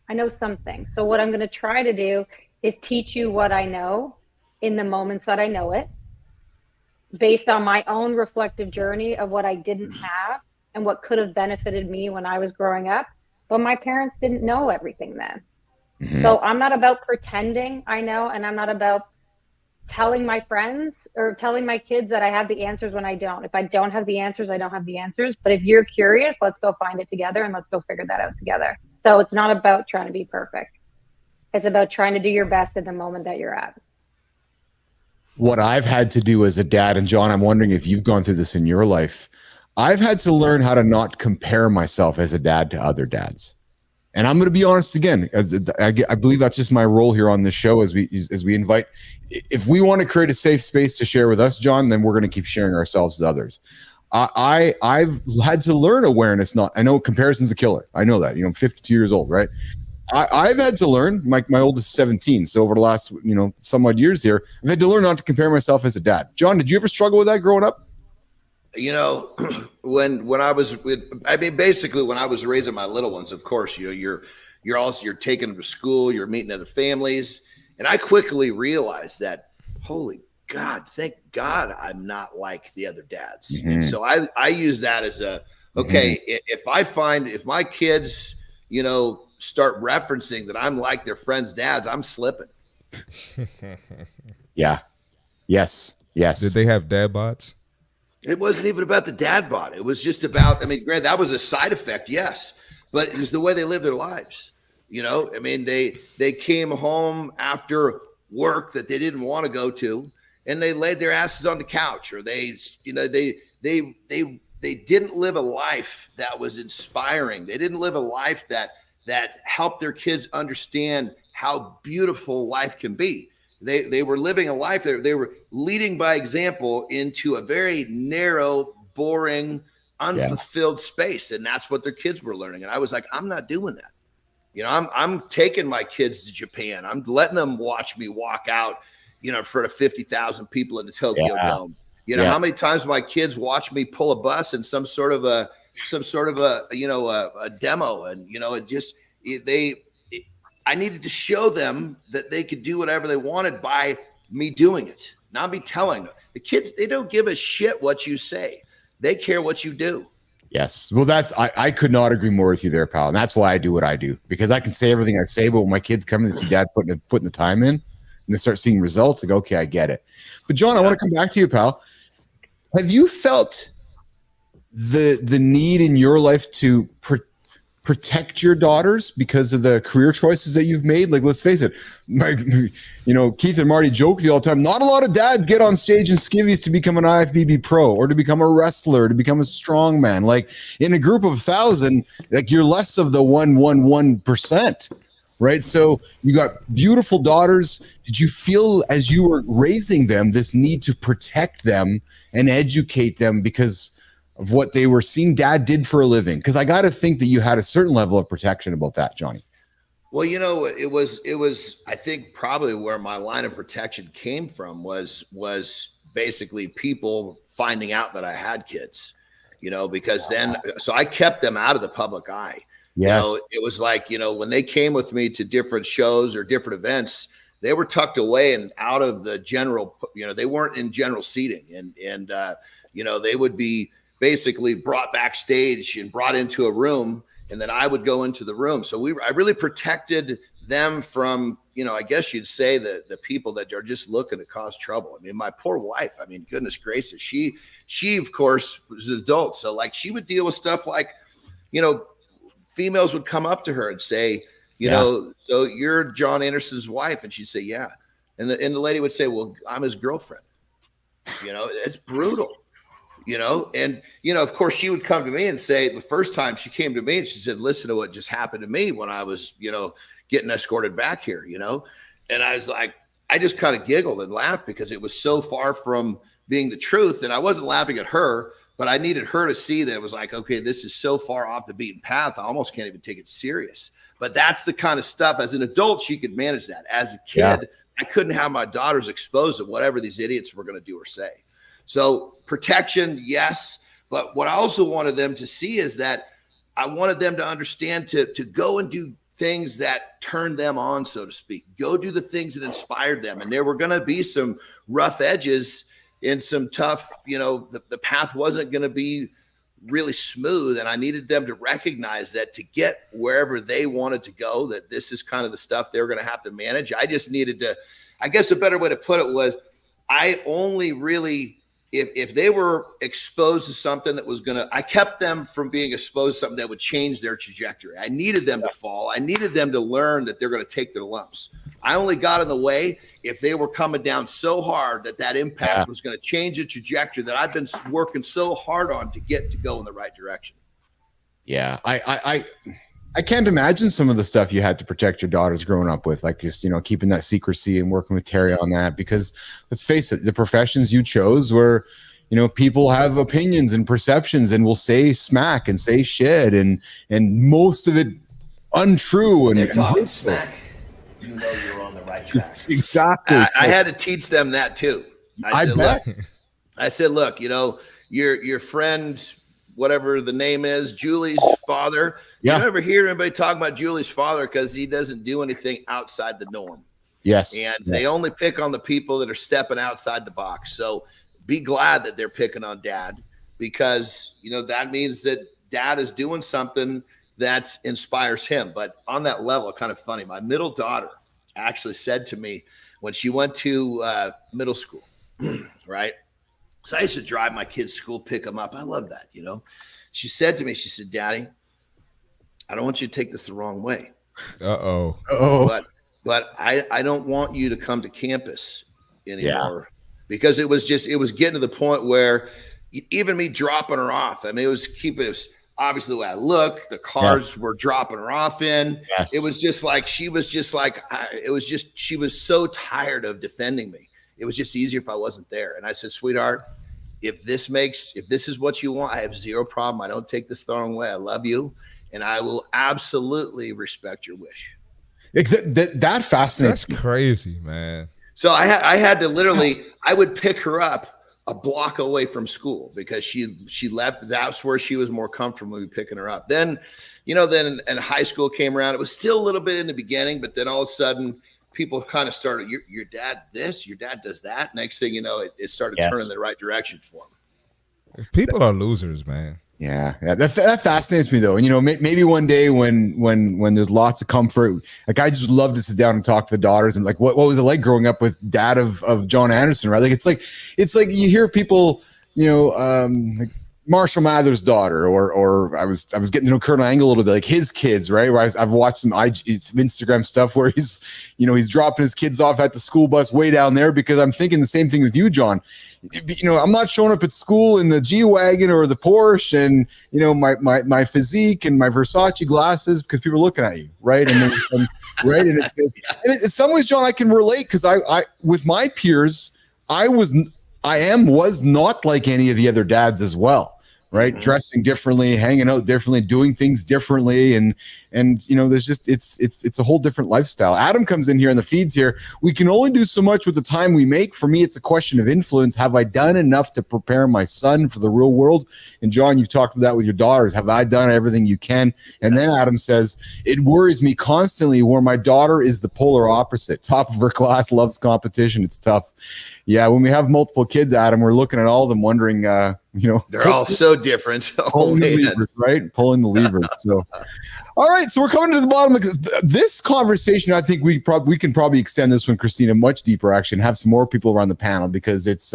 I know some things. So what I'm going to try to do is teach you what I know in the moments that I know it, based on my own reflective journey of what I didn't have and what could have benefited me when I was growing up. But my parents didn't know everything then. Mm-hmm. So I'm not about pretending I know, and I'm not about telling my friends or telling my kids that I have the answers when I don't. If I don't have the answers, I don't have the answers. But if you're curious, let's go find it together and let's go figure that out together. So it's not about trying to be perfect. It's about trying to do your best in the moment that you're at. What I've had to do as a dad, and John, I'm wondering if you've gone through this in your life. I've had to learn how to not compare myself as a dad to other dads. And I'm going to be honest again, as I believe that's just my role here on this show as we invite. If we want to create a safe space to share with us, John, then we're going to keep sharing ourselves with others. I've had to learn awareness. I know comparison's a killer. I know that. I'm 52 years old, right? I've had to learn. My oldest is 17, so over the last some odd years here, I've had to learn not to compare myself as a dad. John, did you ever struggle with that growing up? When I was basically when I was raising my little ones, of course, you're taking them to school, you're meeting other families, and I quickly realized that, holy God, thank God I'm not like the other dads. Mm-hmm. And so I use that as okay, if my kids, start referencing that I'm like their friends' dads, I'm slipping. Yeah. Yes. Did they have dad bots? It wasn't even about the dad bod. It was just about, granted, that was a side effect, yes, but it was the way they lived their lives. They came home after work that they didn't want to go to, and they laid their asses on the couch, or they didn't live a life that was inspiring. They didn't live a life that helped their kids understand how beautiful life can be. They were living a life that they were leading by example into a very narrow, boring, unfulfilled space. And that's what their kids were learning. And I was like, I'm not doing that. I'm taking my kids to Japan. I'm letting them watch me walk out, in front of 50,000 people in the Tokyo Dome. How many times my kids watch me pull a bus in some sort of a demo, and I needed to show them that they could do whatever they wanted by me doing it, not me telling them. The kids, they don't give a shit what you say. They care what you do. Yes. Well, I could not agree more with you there, pal. And that's why I do what I do, because I can say everything I say, but when my kids come and see dad putting the time in and they start seeing results, I go, okay, I get it. But John, I want to come back to you, pal. Have you felt the need in your life to protect your daughters because of the career choices that you've made? Like, let's face it, Keith and Marty joke with you all the time. Not a lot of dads get on stage in skivvies to become an IFBB pro or to become a wrestler, to become a strongman. Like, in a group of 1,000, like, you're less of the 1%. Right. So you got beautiful daughters. Did you feel as you were raising them this need to protect them and educate them because of what they were seeing dad did for a living? Because I got to think that you had a certain level of protection about that, Johnny. Well, it was, I think probably where my line of protection came from was basically people finding out that I had kids, because then, so I kept them out of the public eye. Yes. It was like, when they came with me to different shows or different events, they were tucked away and out of the general, they weren't in general seating, and they would be basically brought backstage and brought into a room, and then I would go into the room. So I really protected them from, I guess you'd say the people that are just looking to cause trouble. I mean, my poor wife, goodness gracious, she of course was an adult. So like she would deal with stuff like, females would come up to her and say, so you're Jon Andersen's wife. And she'd say, yeah. And the lady would say, well, I'm his girlfriend. It's brutal, and, of course she would come to me and say, the first time she came to me and she said, listen to what just happened to me when I was, getting escorted back here, and I was like, I just kind of giggled and laughed because it was so far from being the truth. And I wasn't laughing at her, but I needed her to see that it was like, okay, this is so far off the beaten path. I almost can't even take it serious. But that's the kind of stuff as an adult, she could manage that. As a kid, I couldn't have my daughters exposed to whatever these idiots were going to do or say. So protection, yes. But what I also wanted them to see is that I wanted them to understand to go and do things that turned them on, so to speak. Go do the things that inspired them. And there were going to be some rough edges and some tough, the path wasn't going to be really smooth. And I needed them to recognize that to get wherever they wanted to go, that this is kind of the stuff they were going to have to manage. I just needed to, I guess a better way to put it was, I only really, if they were exposed to something that was I kept them from being exposed to something that would change their trajectory. I needed them to fall. I needed them to learn that they're going to take their lumps. I only got in the way if they were coming down so hard that impact was going to change the trajectory that I've been working so hard on to get to go in the right direction. Yeah. I can't imagine some of the stuff you had to protect your daughters growing up with, like just, keeping that secrecy and working with Terry on that, because let's face it, the professions you chose were, people have opinions and perceptions and will say smack and say shit and most of it untrue. And they're talking smack. You're on the right track. Exactly. I had to teach them that too. I said, look, your friend, whatever the name is, Julie's father. You don't ever hear anybody talk about Julie's father because he doesn't do anything outside the norm. Yes. And they only pick on the people that are stepping outside the box. So be glad that they're picking on dad, because, that means that dad is doing something that inspires him. But on that level, kind of funny, my middle daughter actually said to me when she went to middle school, right? So I used to drive my kids to school, pick them up. I love that, She said to me, she said, Daddy, I don't want you to take this the wrong way. But I don't want you to come to campus anymore, because it was getting to the point where even me dropping her off, it was obviously the way I look, the cars were dropping her off in. Yes. It was just like, she was so tired of defending me. It was just easier if I wasn't there. And I said, sweetheart, if this is what you want, I have zero problem. I don't take this the wrong way. I love you. And I will absolutely respect your wish. That fascinates me. That's crazy, man. So I had to literally, I would pick her up a block away from school because she left. That's where she was more comfortable with picking her up. Then, then high school came around. It was still a little bit in the beginning, but then all of a sudden people kind of started, your dad this, your dad does that. Next thing you know, it started turning in the right direction for him. People are losers, man. Yeah, that fascinates me though. And maybe one day when there's lots of comfort, like I just would love to sit down and talk to the daughters and like what was it like growing up with dad of Jon Andersen, right? Like it's like you hear people, like Marshall Mathers' daughter, or I was getting to know Colonel Angle a little bit, like his kids, right? Where I've watched some Instagram stuff where he's dropping his kids off at the school bus way down there, because I'm thinking the same thing with you, John. I'm not showing up at school in the G-Wagon or the Porsche and, my physique and my Versace glasses because people are looking at you, right? And right. And it's and in some ways, John, I can relate because I with my peers, was not like any of the other dads as well. right? Dressing differently, hanging out differently, doing things differently. And there's just, it's a whole different lifestyle. Adam comes in here in the feeds here. We can only do so much with the time we make. For me, it's a question of influence. Have I done enough to prepare my son for the real world? And John, you've talked about that with your daughters. Have I done everything you can? And then Adam says, it worries me constantly where my daughter is the polar opposite. Top of her class, loves competition. It's tough. Yeah, when we have multiple kids, Adam, we're looking at all of them wondering, they're all so different. Pulling the levers, right? Pulling the levers. So, all right. So we're coming to the bottom of this conversation. I think we can probably extend this one, Christina, much deeper actually, and have some more people around the panel, because it's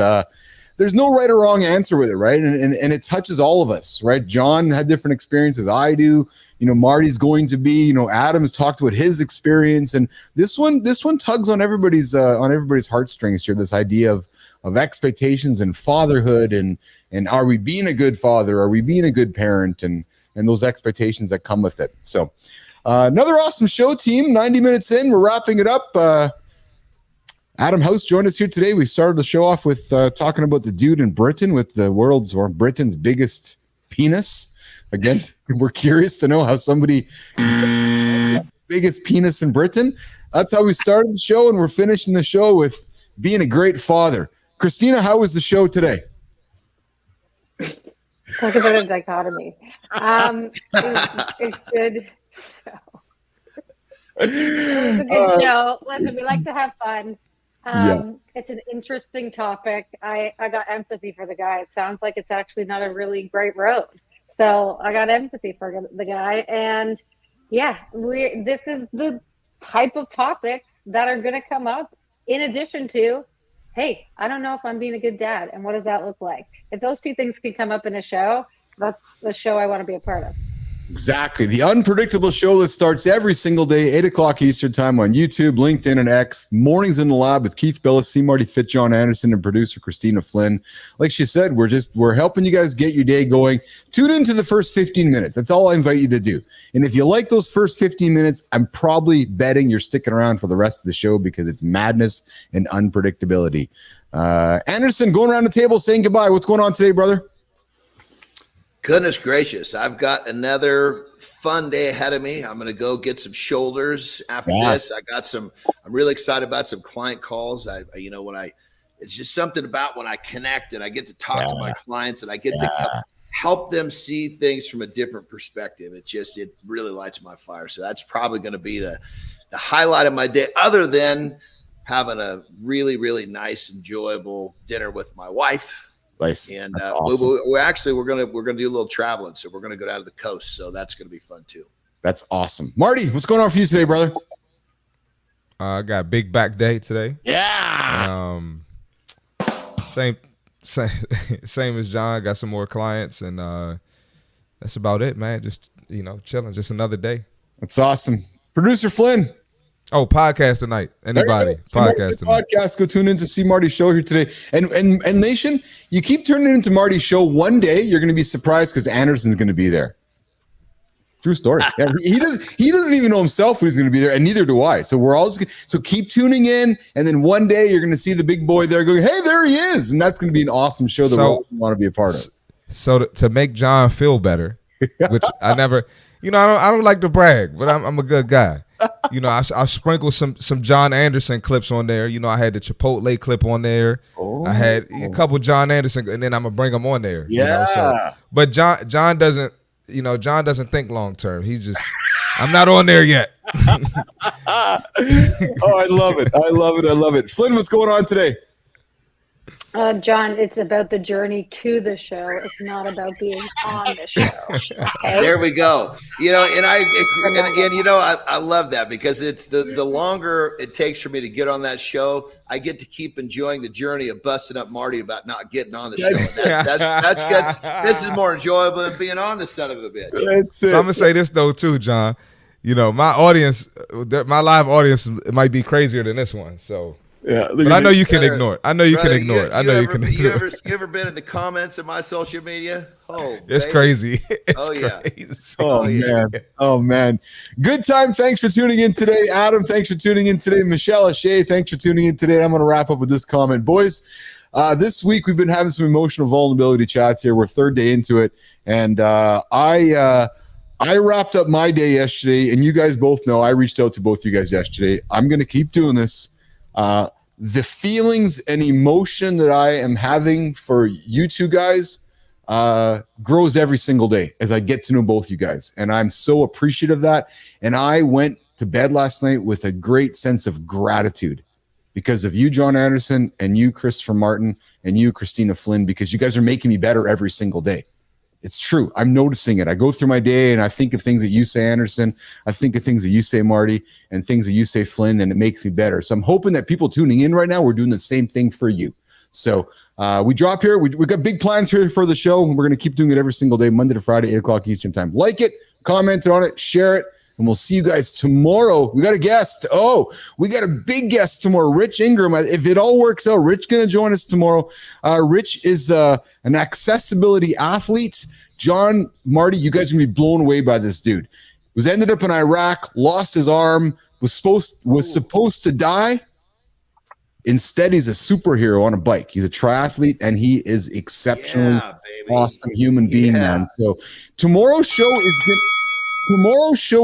there's no right or wrong answer with it, right? And it touches all of us, right? Jon had different experiences. I do. Marty's going to be. Adam's talked about his experience, and this one tugs on everybody's heartstrings here. This idea of expectations and fatherhood, and are we being a good father? Are we being a good parent? And those expectations that come with it. So another awesome show, team. 90 minutes in, we're wrapping it up. Adam House joined us here today. We started the show off with talking about the dude in Britain with the world's or Britain's biggest penis. Again, we're curious to know how somebody biggest penis in Britain. That's how we started the show, and we're finishing the show with being a great father. Christina, how was the show today? Talk about a dichotomy. It's good show. It was a good show. Listen, we like to have fun. It's an interesting topic. I got empathy for the guy. It sounds like it's actually not a really great road. So I got empathy for the guy. And yeah, this is the type of topics that are going to come up in addition to, hey, I don't know if I'm being a good dad. And what does that look like? If those two things can come up in a show, that's the show I want to be a part of. Exactly. The unpredictable show that starts every single day, 8 o'clock Eastern time on YouTube, LinkedIn, and X. Mornings in the Lab with Keith Bilous, CMarty, Fit, Jon Andersen, and producer Christina Flynn. Like she said, we're helping you guys get your day going. Tune into the first 15 minutes. That's all I invite you to do. And if you like those first 15 minutes, I'm probably betting you're sticking around for the rest of the show, because it's madness and unpredictability. Andersen, going around the table saying goodbye. What's going on today, brother? Goodness gracious. I've got another fun day ahead of me. I'm going to go get some shoulders after this. I'm really excited about some client calls. It's just something about when I connect and I get to talk to my clients and I get to help them see things from a different perspective. It really lights my fire. So that's probably going to be the highlight of my day, other than having a really, really nice, enjoyable dinner with my wife. Nice. And awesome. we're gonna do a little traveling, so we're gonna go down to the coast. So that's gonna be fun too. That's awesome. Marty, what's going on for you today, brother? I got a big back day today. Yeah. Same as Jon. Got some more clients, and that's about it, man. Just chilling. Just another day. That's awesome. Producer Flynn. Oh, podcast tonight. Anybody? Podcast tonight. Podcast. Go tune into CMarty's show here today. And Nation, you keep tuning into Marty's show. One day you're going to be surprised because Andersen's going to be there. True story. Yeah, he doesn't even know himself who's going to be there, and neither do I. So we're all so keep tuning in, and then one day you're going to see the big boy there going, "Hey, there he is!" And that's going to be an awesome show that we all want to be a part of. So to make Jon feel better, which I never, I don't like to brag, but I'm a good guy. I sprinkle some Jon Andersen clips on there. I had the Chipotle clip on there. I had a couple Jon Andersen, and then I'm gonna bring them on there. Yeah. But Jon doesn't. Jon doesn't think long term. He's just, I'm not on there yet. I love it. I love it. Flynn, what's going on today? Jon, it's about the journey to the show. It's not about being on the show. Okay? There we go. I love that, because it's the longer it takes for me to get on that show, I get to keep enjoying the journey of busting up Marty about not getting on the show. That's good. This is more enjoyable than being on the son of a bitch. That's it. So I'm gonna say this though too, Jon. My audience, my live audience, might be crazier than this one. So. Yeah, but I know you can ignore it. I know you can ignore it. I know you can ignore it. You ever been in the comments of my social media? Oh, it's baby. Crazy. It's crazy. Man. Oh, man. Good time. Thanks for tuning in today. Adam, thanks for tuning in today. Michelle O'Shea, thanks for tuning in today. I'm going to wrap up with this comment. Boys, This week we've been having some emotional vulnerability chats here. We're third day into it, and I wrapped up my day yesterday, and you guys both know I reached out to both you guys yesterday. I'm going to keep doing this. The feelings and emotion that I am having for you two guys grows every single day as I get to know both you guys. And I'm so appreciative of that. And I went to bed last night with a great sense of gratitude because of you, Jon Andersen, and you, Christopher Martin, and you, Christina Flynn, because you guys are making me better every single day. It's true. I'm noticing it. I go through my day and I think of things that you say, Anderson. I think of things that you say, Marty, and things that you say, Flynn, and it makes me better. So I'm hoping that people tuning in right now, we're doing the same thing for you. So we drop here. We got big plans here for the show. We're going to keep doing it every single day, Monday to Friday, 8 o'clock Eastern time. Like it, comment on it, share it, and we'll see you guys tomorrow. We got a guest. Oh, we got a big guest tomorrow, Rich Ingram. If it all works out, Rich going to join us tomorrow. Rich is an accessibility athlete. Jon, Marty, you guys are going to be blown away by this dude. Was ended up in Iraq, lost his arm, was supposed to die. Instead, he's a superhero on a bike. He's a triathlete, and he is exceptionally awesome human being, man. So tomorrow's show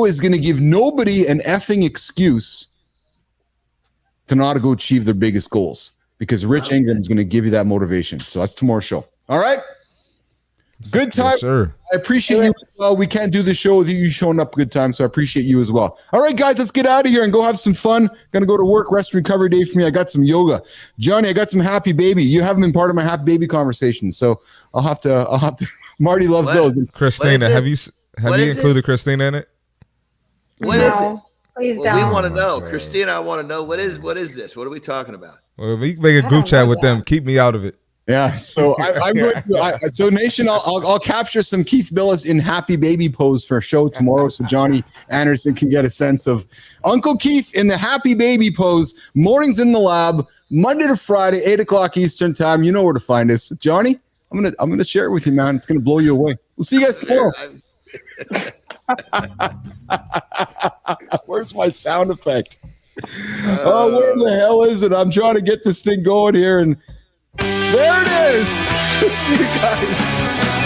is going to give nobody an effing excuse to not go achieve their biggest goals because Rich Ingram is going to give you that motivation. So that's tomorrow's show. All right. Good time. Yes, sir. I appreciate you as well. We can't do the show with you showing up good time, so I appreciate you as well. All right, guys, let's get out of here and go have some fun. Gonna go to work, rest, and recovery day for me. I got some yoga. Johnny, I got some happy baby. You haven't been part of my happy baby conversation, so I'll have to. Marty loves those. Christina, have you included Christina in it? What is it? Please We don't. want to know, Christina. I want to know what is this? What are we talking about? Well, we can make a group chat with them. Keep me out of it. Yeah, so I'm going to. So Nation, I'll capture some Keith Bilous in happy baby pose for a show tomorrow, so Johnny Anderson can get a sense of Uncle Keith in the happy baby pose. Mornings in the lab, Monday to Friday, 8 o'clock Eastern time. You know where to find us, Johnny. I'm gonna share it with you, man. It's gonna blow you away. We'll see you guys tomorrow. Where's my sound effect? Oh, where the hell is it? I'm trying to get this thing going here, and there it is. See you guys.